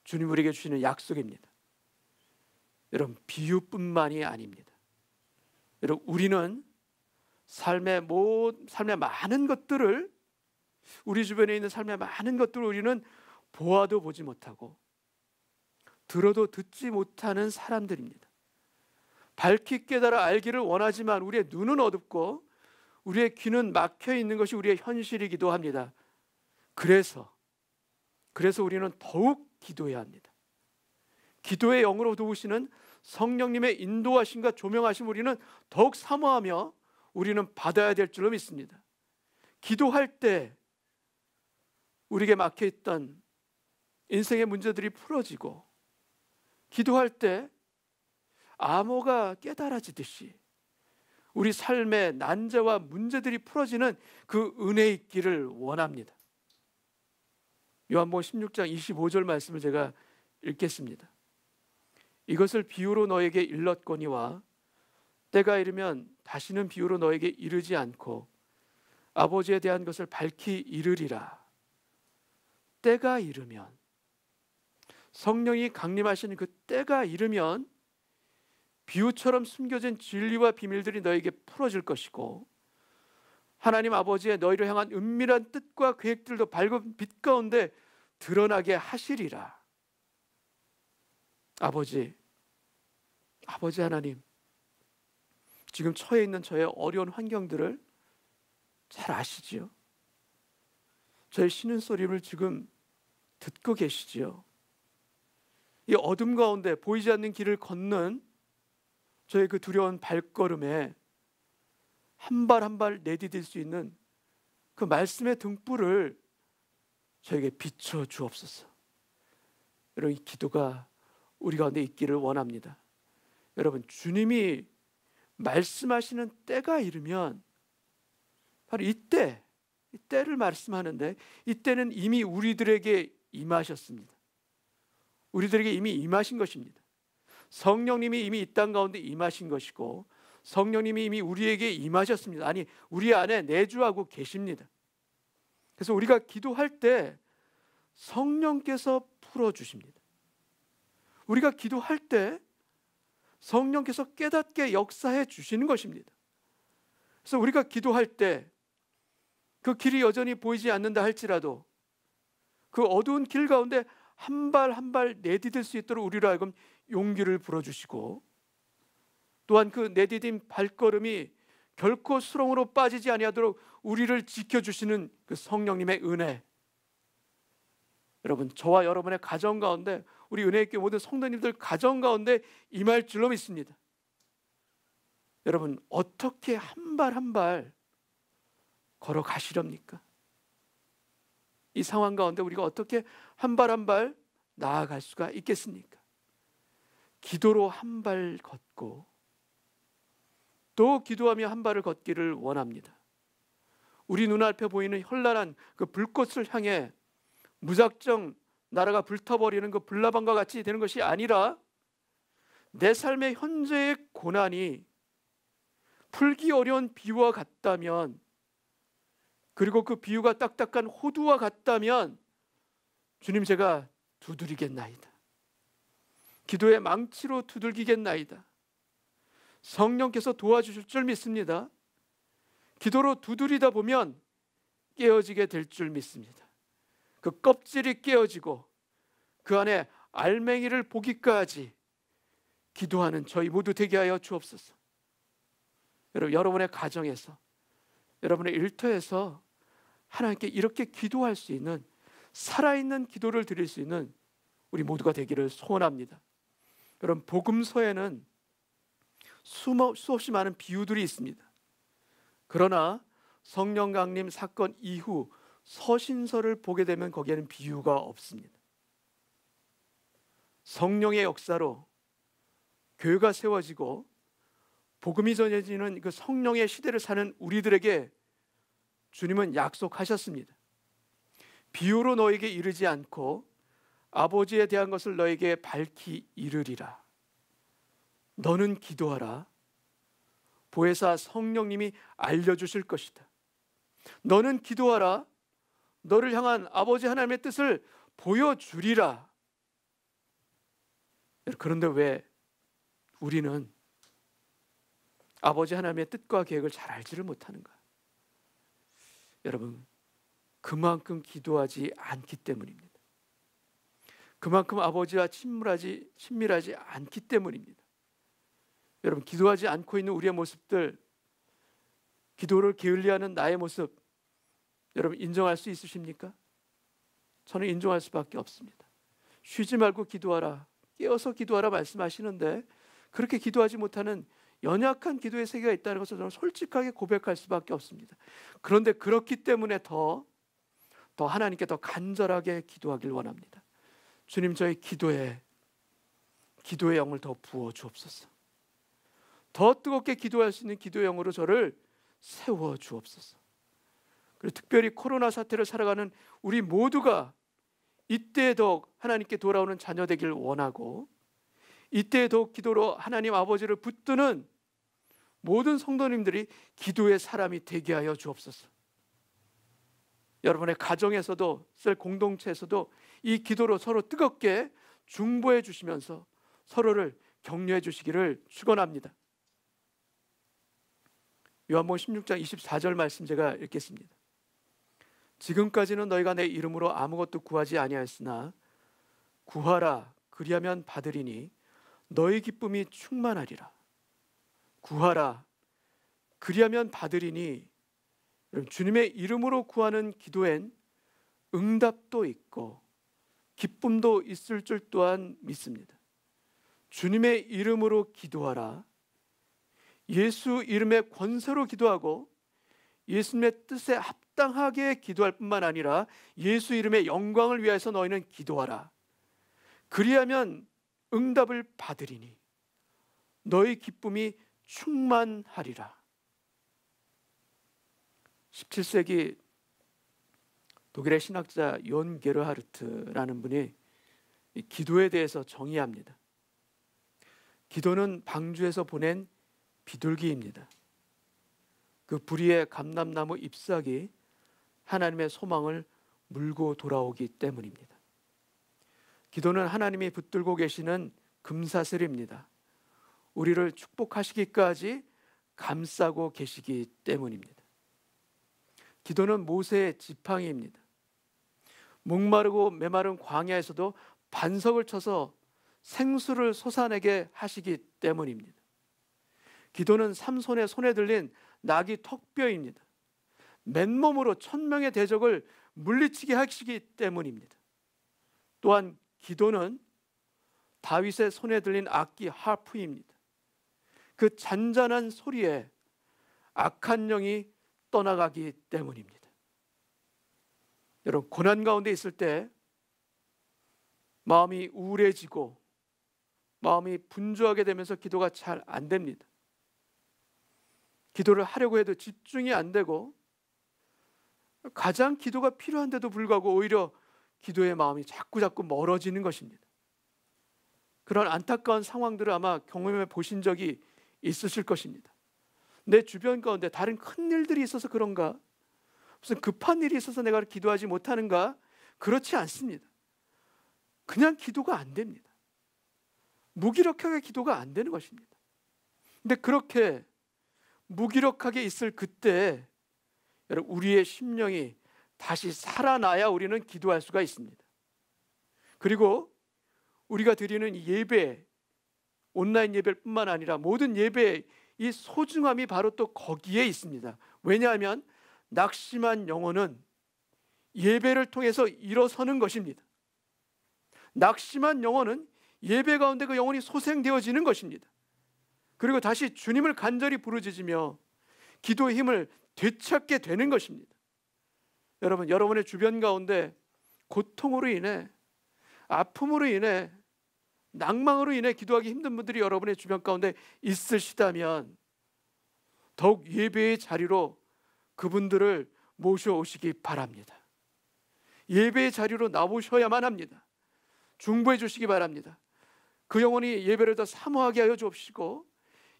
주님 우리에게 주시는 약속입니다. 여러분, 비유뿐만이 아닙니다. 여러분, 우리는 삶의 많은 것들을, 우리 주변에 있는 삶의 많은 것들을 우리는 보아도 보지 못하고 들어도 듣지 못하는 사람들입니다. 밝히 깨달아 알기를 원하지만 우리의 눈은 어둡고 우리의 귀는 막혀 있는 것이 우리의 현실이기도 합니다. 그래서 우리는 더욱 기도해야 합니다. 기도의 영으로 도우시는 성령님의 인도하심과 조명하심 우리는 더욱 사모하며 우리는 받아야 될 줄로 믿습니다. 기도할 때 우리에게 막혀있던 인생의 문제들이 풀어지고, 기도할 때 암호가 깨달아지듯이 우리 삶의 난제와 문제들이 풀어지는 그 은혜 있기를 원합니다. 요한복음 16장 25절 말씀을 제가 읽겠습니다. 이것을 비유로 너에게 일렀거니와 때가 이르면 다시는 비유로 너에게 이르지 않고 아버지에 대한 것을 밝히 이르리라. 때가 이르면, 성령이 강림하시는 그 때가 이르면 비유처럼 숨겨진 진리와 비밀들이 너에게 풀어질 것이고, 하나님 아버지의 너희를 향한 은밀한 뜻과 계획들도 밝은 빛 가운데 드러나게 하시리라. 아버지 하나님, 지금 처해 있는 저의 어려운 환경들을 잘 아시지요? 저의 신음소리를 지금 듣고 계시지요? 이 어둠 가운데 보이지 않는 길을 걷는 저의 그 두려운 발걸음에 한 발 한 발 내디딜 수 있는 그 말씀의 등불을 저에게 비춰 주옵소서. 여러분, 이 기도가 우리 가운데 있기를 원합니다. 여러분, 주님이 말씀하시는 때가 이르면 바로 이 때를 말씀하는데, 이 때는 이미 우리들에게 임하셨습니다. 우리들에게 이미 임하신 것입니다. 성령님이 이미 이 땅 가운데 임하신 것이고, 성령님이 이미 우리에게 임하셨습니다. 아니, 우리 안에 내주하고 계십니다. 그래서 우리가 기도할 때 성령께서 풀어주십니다. 우리가 기도할 때 성령께서 깨닫게 역사해 주시는 것입니다. 그래서 우리가 기도할 때 그 길이 여전히 보이지 않는다 할지라도 그 어두운 길 가운데 한 발 한 발 내디딜 수 있도록 우리로 하여금 용기를 불어주시고, 또한 그 내디딘 발걸음이 결코 수렁으로 빠지지 아니하도록 우리를 지켜주시는 그 성령님의 은혜, 여러분, 저와 여러분의 가정 가운데, 우리 은혜교회 모든 성도님들 가정 가운데 임할 줄로 믿습니다. 여러분, 어떻게 한 발 한 발 걸어가시렵니까? 이 상황 가운데 우리가 어떻게 한 발 한 발 나아갈 수가 있겠습니까? 기도로 한 발 걷고 또 기도하며 한 발을 걷기를 원합니다. 우리 눈앞에 보이는 현란한 그 불꽃을 향해 무작정 나라가 불타버리는 그 불나방과 같이 되는 것이 아니라, 내 삶의 현재의 고난이 풀기 어려운 비유와 같다면, 그리고 그 비유가 딱딱한 호두와 같다면, 주님, 제가 두드리겠나이다. 기도의 망치로 두들기겠나이다. 성령께서 도와주실 줄 믿습니다. 기도로 두드리다 보면 깨어지게 될 줄 믿습니다. 그 껍질이 깨어지고 그 안에 알맹이를 보기까지 기도하는 저희 모두 되게 하여 주옵소서. 여러분의 가정에서, 여러분의 일터에서 하나님께 이렇게 기도할 수 있는, 살아있는 기도를 드릴 수 있는 우리 모두가 되기를 소원합니다. 여러분, 복음서에는 수없이 많은 비유들이 있습니다. 그러나 성령 강림 사건 이후 서신서를 보게 되면 거기에는 비유가 없습니다. 성령의 역사로 교회가 세워지고 복음이 전해지는 그 성령의 시대를 사는 우리들에게 주님은 약속하셨습니다. 비유로 너에게 이르지 않고 아버지에 대한 것을 너에게 밝히 이르리라. 너는 기도하라. 보혜사 성령님이 알려주실 것이다. 너는 기도하라. 너를 향한 아버지 하나님의 뜻을 보여주리라. 그런데 왜 우리는 아버지 하나님의 뜻과 계획을 잘 알지를 못하는가? 여러분, 그만큼 기도하지 않기 때문입니다. 그만큼 아버지와 친밀하지 않기 때문입니다. 여러분, 기도하지 않고 있는 우리의 모습들, 기도를 게을리하는 나의 모습, 여러분 인정할 수 있으십니까? 저는 인정할 수밖에 없습니다. 쉬지 말고 기도하라, 깨어서 기도하라 말씀하시는데, 그렇게 기도하지 못하는 연약한 기도의 세계가 있다는 것을 저는 솔직하게 고백할 수밖에 없습니다. 그런데 그렇기 때문에 더 하나님께 더 간절하게 기도하길 원합니다. 주님, 저희 기도의 영을 더 부어 주옵소서. 더 뜨겁게 기도할 수 있는 기도의 영으로 저를 세워 주옵소서. 그리고 특별히 코로나 사태를 살아가는 우리 모두가 이때에 더욱 하나님께 돌아오는 자녀 되길 원하고, 이때에 더욱 기도로 하나님 아버지를 붙드는 모든 성도님들이 기도의 사람이 되게 하여 주옵소서. 여러분의 가정에서도, 셀 공동체에서도 이 기도로 서로 뜨겁게 중보해 주시면서 서로를 격려해 주시기를 축원합니다. 요한복음 16장 24절 말씀 제가 읽겠습니다. 지금까지는 너희가 내 이름으로 아무것도 구하지 아니하였으나 구하라, 그리하면 받으리니 너희 기쁨이 충만하리라. 구하라, 그리하면 받으리니, 주님의 이름으로 구하는 기도엔 응답도 있고 기쁨도 있을 줄 또한 믿습니다. 주님의 이름으로 기도하라. 예수 이름의 권세로 기도하고 예수님의 뜻에 합당하게 기도할 뿐만 아니라 예수 이름의 영광을 위하여서 너희는 기도하라. 그리하면 응답을 받으리니 너희 기쁨이 충만하리라. 17세기 독일의 신학자 연 게르하르트라는 분이 기도에 대해서 정의합니다. 기도는 방주에서 보낸 비둘기입니다. 그 불의의 감람나무 잎사귀, 하나님의 소망을 물고 돌아오기 때문입니다. 기도는 하나님이 붙들고 계시는 금사슬입니다. 우리를 축복하시기까지 감싸고 계시기 때문입니다. 기도는 모세의 지팡이입니다. 목마르고 메마른 광야에서도 반석을 쳐서 생수를 솟아내게 하시기 때문입니다. 기도는 삼손의 손에 들린 나귀 턱뼈입니다. 맨몸으로 1000명의 대적을 물리치게 하시기 때문입니다. 또한 기도는 다윗의 손에 들린 악기 하프입니다. 그 잔잔한 소리에 악한 영이 떠나가기 때문입니다. 여러분, 고난 가운데 있을 때 마음이 우울해지고 마음이 분주하게 되면서 기도가 잘 안 됩니다. 기도를 하려고 해도 집중이 안 되고 가장 기도가 필요한데도 불구하고 오히려 기도의 마음이 자꾸 멀어지는 것입니다. 그런 안타까운 상황들을 아마 경험해 보신 적이 있으실 것입니다. 내 주변 가운데 다른 큰 일들이 있어서 그런가? 무슨 급한 일이 있어서 내가 기도하지 못하는가? 그렇지 않습니다. 그냥 기도가 안 됩니다. 무기력하게 기도가 안 되는 것입니다. 근데 그렇게 무기력하게 있을 그때 여러분, 우리의 심령이 다시 살아나야 우리는 기도할 수가 있습니다. 그리고 우리가 드리는 예배, 온라인 예배일 뿐만 아니라 모든 예배의 이 소중함이 바로 또 거기에 있습니다. 왜냐하면 낙심한 영혼은 예배를 통해서 일어서는 것입니다. 낙심한 영혼은 예배 가운데 그 영혼이 소생되어지는 것입니다. 그리고 다시 주님을 간절히 부르짖으며 기도의 힘을 되찾게 되는 것입니다. 여러분, 여러분의 주변 가운데 고통으로 인해, 아픔으로 인해, 낭망으로 인해 기도하기 힘든 분들이 여러분의 주변 가운데 있으시다면 더욱 예배의 자리로 그분들을 모셔오시기 바랍니다. 예배의 자리로 나오셔야만 합니다. 중보해 주시기 바랍니다. 그 영혼이 예배를 더 사모하게 하여 주옵시고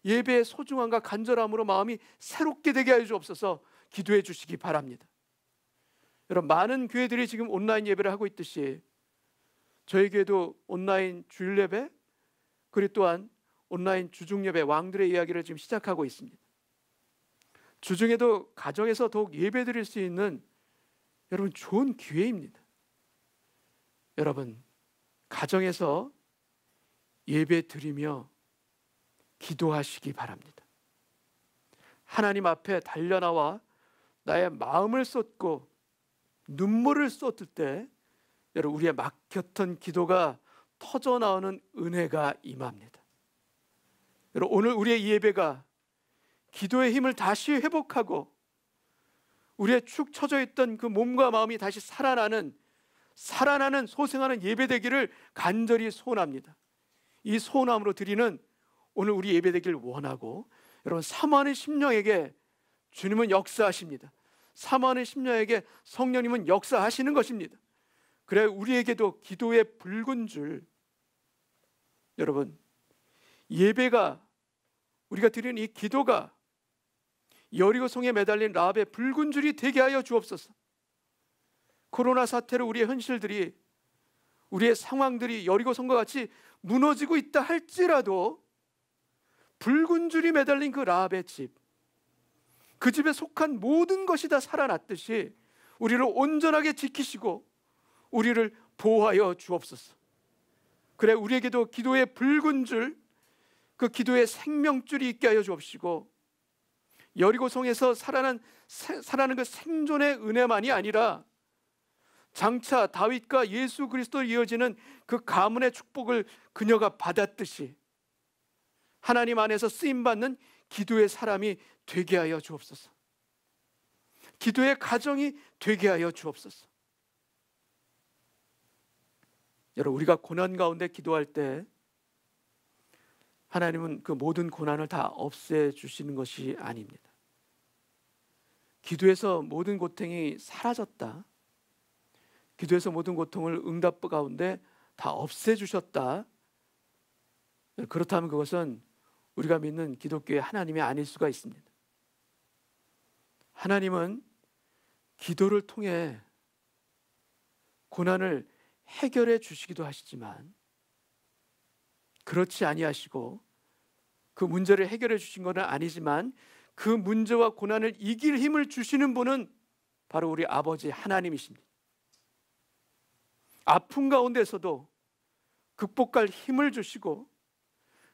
예배의 소중함과 간절함으로 마음이 새롭게 되게 하여 주옵소서. 기도해 주시기 바랍니다. 여러분, 많은 교회들이 지금 온라인 예배를 하고 있듯이 저희 교회도 온라인 주일 예배, 그리고 또한 온라인 주중 예배, 왕들의 이야기를 지금 시작하고 있습니다. 주중에도 가정에서 더욱 예배 드릴 수 있는 여러분 좋은 기회입니다. 여러분, 가정에서 예배 드리며 기도하시기 바랍니다. 하나님 앞에 달려나와 나의 마음을 쏟고 눈물을 쏟을 때 여러분, 우리의 막혔던 기도가 터져나오는 은혜가 임합니다. 여러분, 오늘 우리의 예배가 기도의 힘을 다시 회복하고 우리의 축 처져 있던 그 몸과 마음이 다시 살아나는 소생하는 예배 되기를 간절히 소원합니다. 이 소원함으로 드리는 오늘 우리 예배 되기를 원하고, 여러분, 사모하는 심령에게 주님은 역사하십니다. 사모하는 심령에게 성령님은 역사하시는 것입니다. 그래 우리에게도 기도의 붉은 줄, 여러분, 예배가, 우리가 드리는 이 기도가 여리고성에 매달린 라합의 붉은 줄이 되게 하여 주옵소서. 코로나 사태로 우리의 현실들이, 우리의 상황들이 여리고성과 같이 무너지고 있다 할지라도 붉은 줄이 매달린 그 라합의 집, 그 집에 속한 모든 것이 다 살아났듯이 우리를 온전하게 지키시고 우리를 보호하여 주옵소서. 그래 우리에게도 기도의 붉은 줄, 그 기도의 생명줄이 있게 하여 주옵시고, 여리고성에서 살아난 그 생존의 은혜만이 아니라 장차 다윗과 예수 그리스도로 이어지는 그 가문의 축복을 그녀가 받았듯이 하나님 안에서 쓰임받는 기도의 사람이 되게 하여 주옵소서. 기도의 가정이 되게 하여 주옵소서. 여러분, 우리가 고난 가운데 기도할 때 하나님은 그 모든 고난을 다 없애주시는 것이 아닙니다. 기도에서 모든 고통이 사라졌다, 기도에서 모든 고통을 응답 가운데 다 없애주셨다, 그렇다면 그것은 우리가 믿는 기독교의 하나님이 아닐 수가 있습니다. 하나님은 기도를 통해 고난을 해결해 주시기도 하시지만 그렇지 아니하시고 그 문제를 해결해 주신 것은 아니지만 그 문제와 고난을 이길 힘을 주시는 분은 바로 우리 아버지 하나님이십니다. 아픔 가운데서도 극복할 힘을 주시고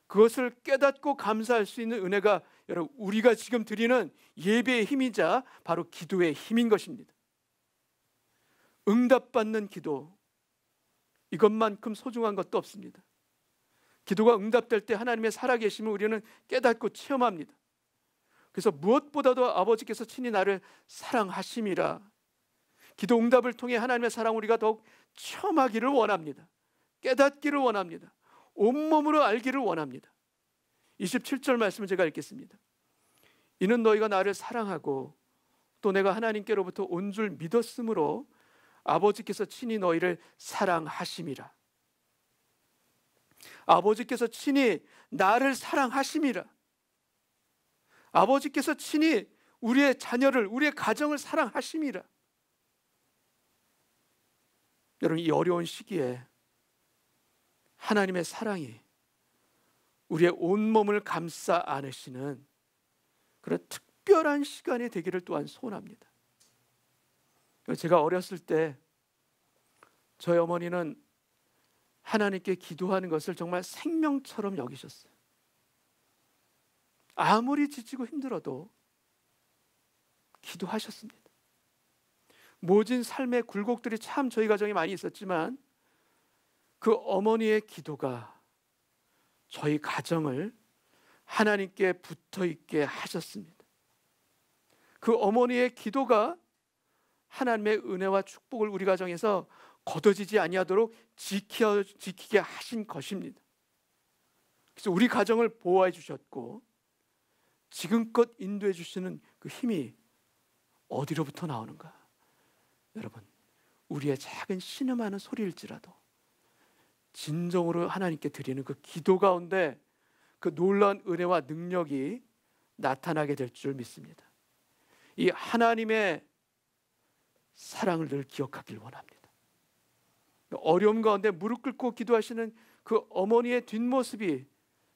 그것을 깨닫고 감사할 수 있는 은혜가 여러분 우리가 지금 드리는 예배의 힘이자 바로 기도의 힘인 것입니다. 응답받는 기도, 이것만큼 소중한 것도 없습니다. 기도가 응답될 때 하나님의 살아계심을 우리는 깨닫고 체험합니다. 그래서 무엇보다도 아버지께서 친히 나를 사랑하심이라, 기도 응답을 통해 하나님의 사랑을 우리가 더욱 체험하기를 원합니다. 깨닫기를 원합니다. 온몸으로 알기를 원합니다. 27절 말씀을 제가 읽겠습니다. 이는 너희가 나를 사랑하고 또 내가 하나님께로부터 온 줄 믿었으므로 아버지께서 친히 너희를 사랑하심이라. 아버지께서 친히 나를 사랑하심이라. 아버지께서 친히 우리의 자녀를, 우리의 가정을 사랑하심이라. 여러분, 이 어려운 시기에 하나님의 사랑이 우리의 온몸을 감싸 안으시는 그런 특별한 시간이 되기를 또한 소원합니다. 제가 어렸을 때 저희 어머니는 하나님께 기도하는 것을 정말 생명처럼 여기셨어요. 아무리 지치고 힘들어도 기도하셨습니다. 모진 삶의 굴곡들이 참 저희 가정에 많이 있었지만 그 어머니의 기도가 저희 가정을 하나님께 붙어 있게 하셨습니다. 그 어머니의 기도가 하나님의 은혜와 축복을 우리 가정에서 거둬지지 아니하도록 지키게 하신 것입니다. 그래서 우리 가정을 보호해 주셨고 지금껏 인도해 주시는 그 힘이 어디로부터 나오는가? 여러분, 우리의 작은 신음하는 소리일지라도 진정으로 하나님께 드리는 그 기도 가운데 그 놀라운 은혜와 능력이 나타나게 될 줄 믿습니다. 이 하나님의 사랑을 늘 기억하길 원합니다. 어려움 가운데 무릎 꿇고 기도하시는 그 어머니의 뒷모습이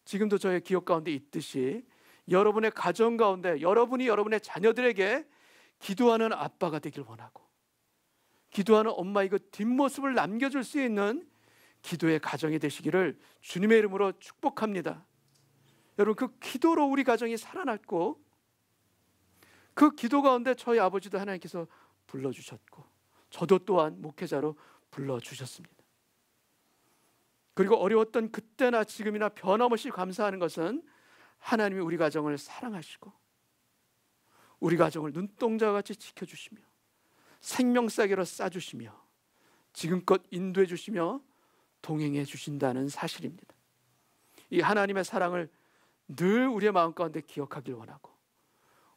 지금도 저의 기억 가운데 있듯이 여러분의 가정 가운데 여러분이 여러분의 자녀들에게 기도하는 아빠가 되길 원하고 기도하는 엄마의 그 뒷모습을 남겨줄 수 있는 기도의 가정이 되시기를 주님의 이름으로 축복합니다. 여러분, 그 기도로 우리 가정이 살아났고 그 기도 가운데 저희 아버지도 하나님께서 불러주셨고 저도 또한 목회자로 불러주셨습니다. 그리고 어려웠던 그때나 지금이나 변함없이 감사하는 것은 하나님이 우리 가정을 사랑하시고 우리 가정을 눈동자와 같이 지켜주시며 생명싸개로 싸주시며 지금껏 인도해 주시며 동행해 주신다는 사실입니다. 이 하나님의 사랑을 늘 우리의 마음 가운데 기억하길 원하고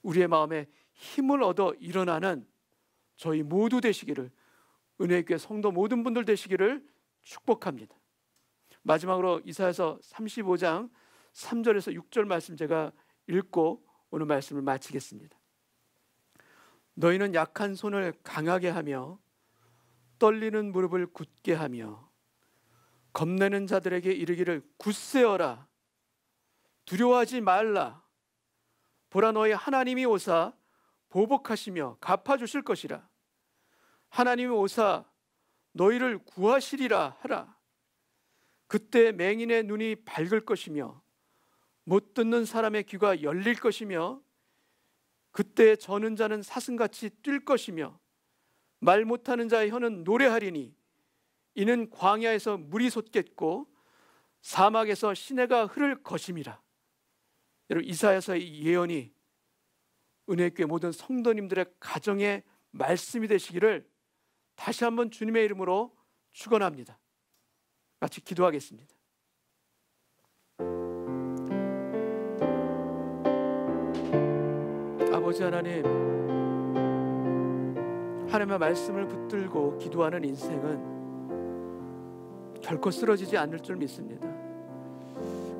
우리의 마음에 힘을 얻어 일어나는 저희 모두 되시기를, 은혜교회 성도 모든 분들 되시기를 축복합니다. 마지막으로 이사야서 35장 3절에서 6절 말씀 제가 읽고 오늘 말씀을 마치겠습니다. 너희는 약한 손을 강하게 하며 떨리는 무릎을 굳게 하며 겁내는 자들에게 이르기를 굳세어라, 두려워하지 말라. 보라, 너희 하나님이 오사 보복하시며 갚아주실 것이라. 하나님이 오사 너희를 구하시리라 하라. 그때 맹인의 눈이 밝을 것이며 못 듣는 사람의 귀가 열릴 것이며 그때 저는 자는 사슴같이 뛸 것이며 말 못하는 자의 혀는 노래하리니 이는 광야에서 물이 솟겠고 사막에서 시내가 흐를 것임이라. 여러분, 이사야서의 예언이 은혜교회 모든 성도님들의 가정의 말씀이 되시기를 다시 한번 주님의 이름으로 축원합니다. 같이 기도하겠습니다. 아버지 하나님, 하나님의 말씀을 붙들고 기도하는 인생은 결코 쓰러지지 않을 줄 믿습니다.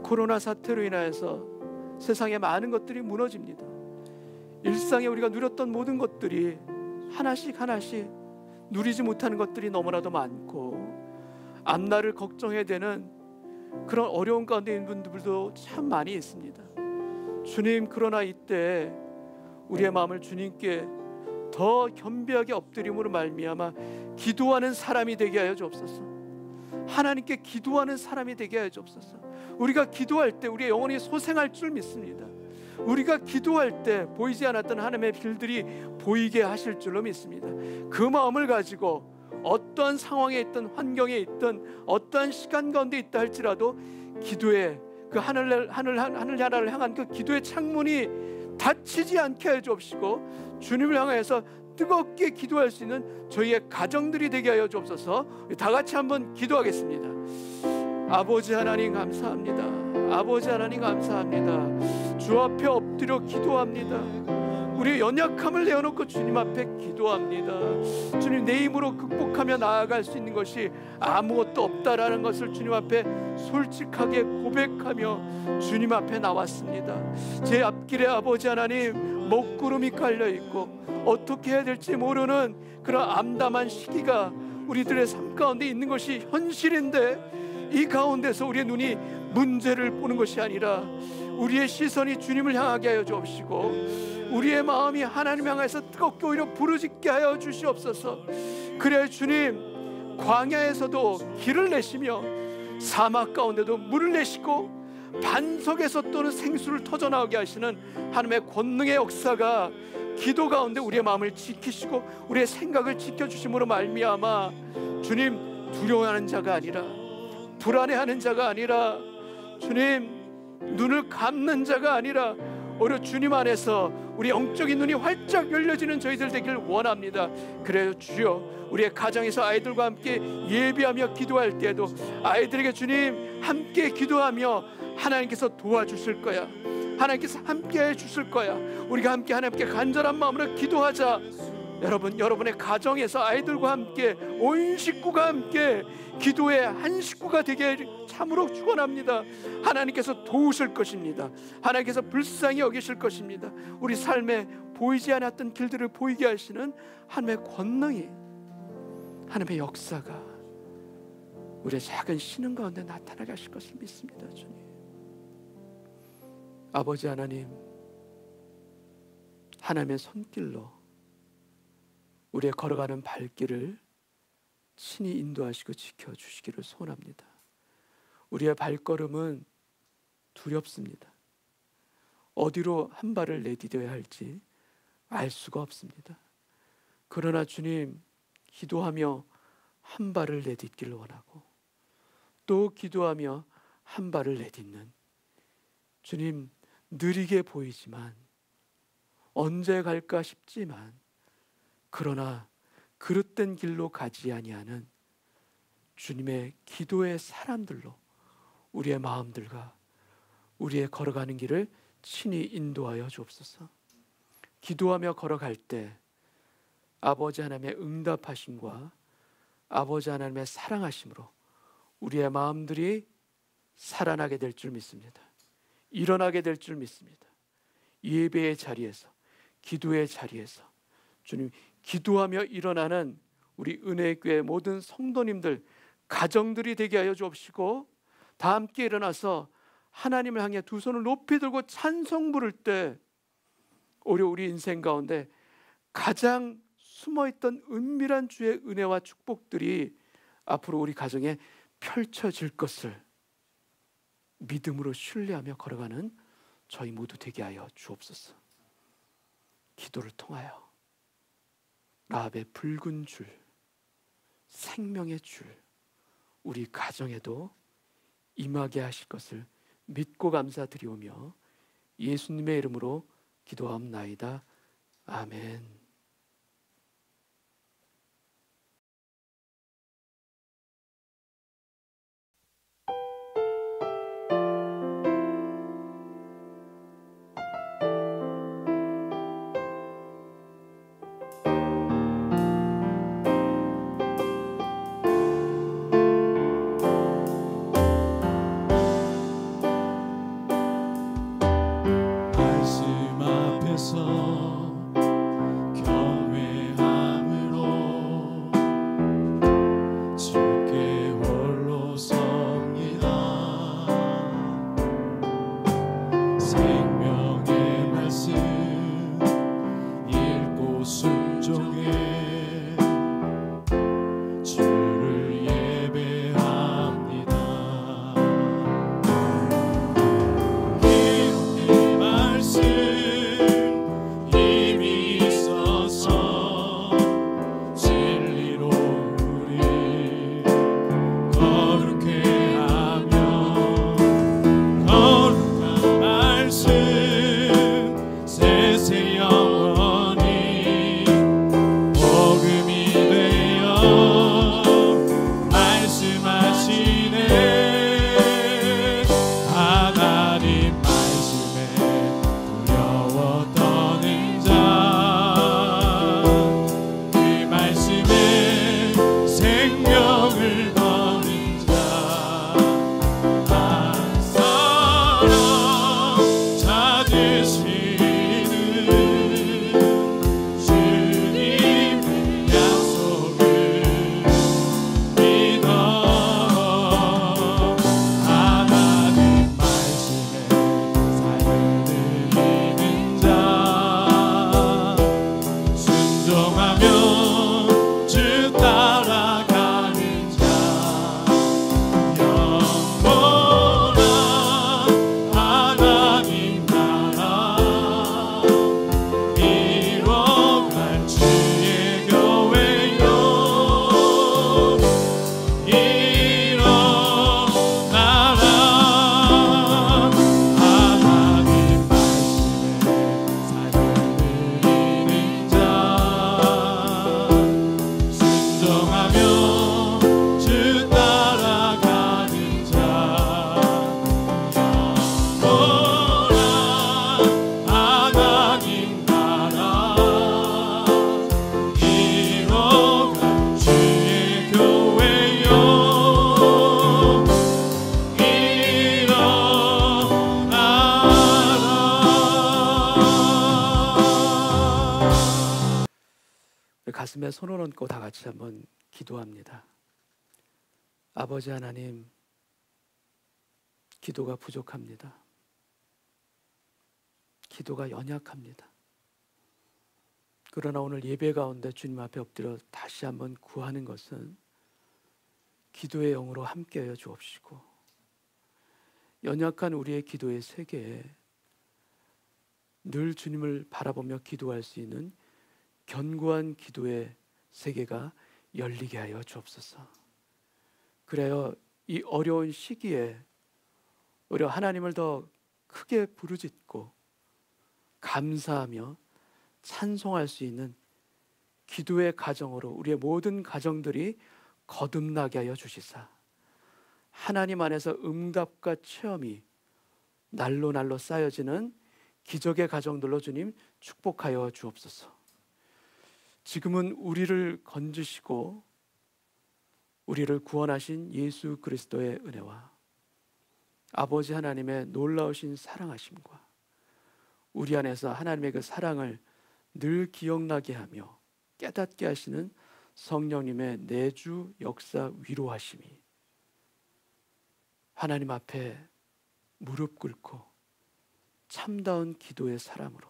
코로나 사태로 인하여서 세상의 많은 것들이 무너집니다. 일상에 우리가 누렸던 모든 것들이 하나씩 하나씩 누리지 못하는 것들이 너무나도 많고 앞날을 걱정해야 되는 그런 어려운 가운데 있는 분들도 참 많이 있습니다. 주님, 그러나 이때 우리의 마음을 주님께 더 겸비하게 엎드림으로 말미암아 기도하는 사람이 되게 하여 주옵소서. 하나님께 기도하는 사람이 되게 하여 주옵소서. 우리가 기도할 때 우리의 영혼이 소생할 줄 믿습니다. 우리가 기도할 때 보이지 않았던 하나님의 길들이 보이게 하실 줄로 믿습니다. 그 마음을 가지고 어떠한 상황에 있든 환경에 있든 어떠한 시간 가운데 있다 할지라도 기도의 그 하늘나라를 향한 그 기도의 창문이 닫히지 않게 해 주옵시고 주님을 향해서 뜨겁게 기도할 수 있는 저희의 가정들이 되게 하여 주옵소서. 다 같이 한번 기도하겠습니다. 아버지 하나님 감사합니다. 아버지 하나님 감사합니다. 주 앞에 엎드려 기도합니다. 우리의 연약함을 내어놓고 주님 앞에 기도합니다. 주님, 내 힘으로 극복하며 나아갈 수 있는 것이 아무것도 없다라는 것을 주님 앞에 솔직하게 고백하며 주님 앞에 나왔습니다. 제 앞길에 아버지 하나님 먹구름이 깔려있고 어떻게 해야 될지 모르는 그런 암담한 시기가 우리들의 삶 가운데 있는 것이 현실인데, 이 가운데서 우리의 눈이 문제를 보는 것이 아니라 우리의 시선이 주님을 향하게 하여 주옵시고 우리의 마음이 하나님 향해서 뜨겁게 오히려 부르짖게 하여 주시옵소서. 그래 주님, 광야에서도 길을 내시며 사막 가운데도 물을 내시고 반석에서 또는 생수를 터져나오게 하시는 하나님의 권능의 역사가 기도 가운데 우리의 마음을 지키시고 우리의 생각을 지켜주심으로 말미암아 주님, 두려워하는 자가 아니라 불안해하는 자가 아니라 주님, 눈을 감는 자가 아니라 오히려 주님 안에서 우리 영적인 눈이 활짝 열려지는 저희들 되길 원합니다. 그래요 주여, 우리의 가정에서 아이들과 함께 예배하며 기도할 때에도 아이들에게 주님 함께 기도하며 하나님께서 도와주실 거야, 하나님께서 함께 해주실 거야. 우리가 함께 하나님께 간절한 마음으로 기도하자. 여러분, 여러분의 가정에서 아이들과 함께 온 식구가 함께 기도의 한 식구가 되게 참으로 축원합니다. 하나님께서 도우실 것입니다. 하나님께서 불쌍히 여기실 것입니다. 우리 삶에 보이지 않았던 길들을 보이게 하시는 하나님의 권능이, 하나님의 역사가 우리의 작은 신음 가운데 나타나게 하실 것을 믿습니다. 주님, 아버지 하나님, 하나님의 손길로 우리의 걸어가는 발길을 친히 인도하시고 지켜주시기를 소원합니다. 우리의 발걸음은 두렵습니다. 어디로 한 발을 내디뎌야 할지 알 수가 없습니다. 그러나 주님, 기도하며 한 발을 내딛기를 원하고 또 기도하며 한 발을 내딛는 주님, 느리게 보이지만 언제 갈까 싶지만 그러나 그릇된 길로 가지 아니하는 주님의 기도의 사람들로 우리의 마음들과 우리의 걸어가는 길을 친히 인도하여 주옵소서. 기도하며 걸어갈 때 아버지 하나님의 응답하심과 아버지 하나님의 사랑하심으로 우리의 마음들이 살아나게 될 줄 믿습니다. 일어나게 될 줄 믿습니다. 예배의 자리에서, 기도의 자리에서 주님, 기도하며 일어나는 우리 은혜의 교회 모든 성도님들, 가정들이 되게 하여 주옵시고 다 함께 일어나서 하나님을 향해 두 손을 높이 들고 찬송 부를 때 오히려 우리 인생 가운데 가장 숨어있던 은밀한 주의 은혜와 축복들이 앞으로 우리 가정에 펼쳐질 것을 믿음으로 신뢰하며 걸어가는 저희 모두 되게 하여 주옵소서. 기도를 통하여 라합의 붉은 줄, 생명의 줄, 우리 가정에도 임하게 하실 것을 믿고 감사드리오며 예수님의 이름으로 기도하옵나이다. 아멘. 가슴에 손을 얹고 다 같이 한번 기도합니다. 아버지 하나님, 기도가 부족합니다. 기도가 연약합니다. 그러나 오늘 예배 가운데 주님 앞에 엎드려 다시 한번 구하는 것은 기도의 영으로 함께하여 주옵시고, 연약한 우리의 기도의 세계에 늘 주님을 바라보며 기도할 수 있는 견고한 기도의 세계가 열리게 하여 주옵소서. 그래요, 이 어려운 시기에 오히려 하나님을 더 크게 부르짖고 감사하며 찬송할 수 있는 기도의 가정으로 우리의 모든 가정들이 거듭나게 하여 주시사, 하나님 안에서 응답과 체험이 날로 날로 쌓여지는 기적의 가정들로 주님 축복하여 주옵소서. 지금은 우리를 건지시고 우리를 구원하신 예수 그리스도의 은혜와 아버지 하나님의 놀라우신 사랑하심과 우리 안에서 하나님의 그 사랑을 늘 기억나게 하며 깨닫게 하시는 성령님의 내주 역사 위로하심이 하나님 앞에 무릎 꿇고 참다운 기도의 사람으로,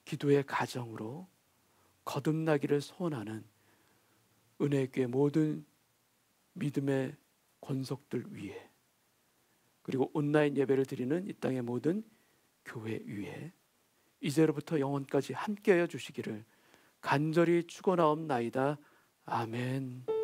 기도의 가정으로 거듭나기를 소원하는 은혜교회 모든 믿음의 권속들 위에, 그리고 온라인 예배를 드리는 이 땅의 모든 교회 위에 이제로부터 영원까지 함께하여 주시기를 간절히 축원하옵나이다. 아멘.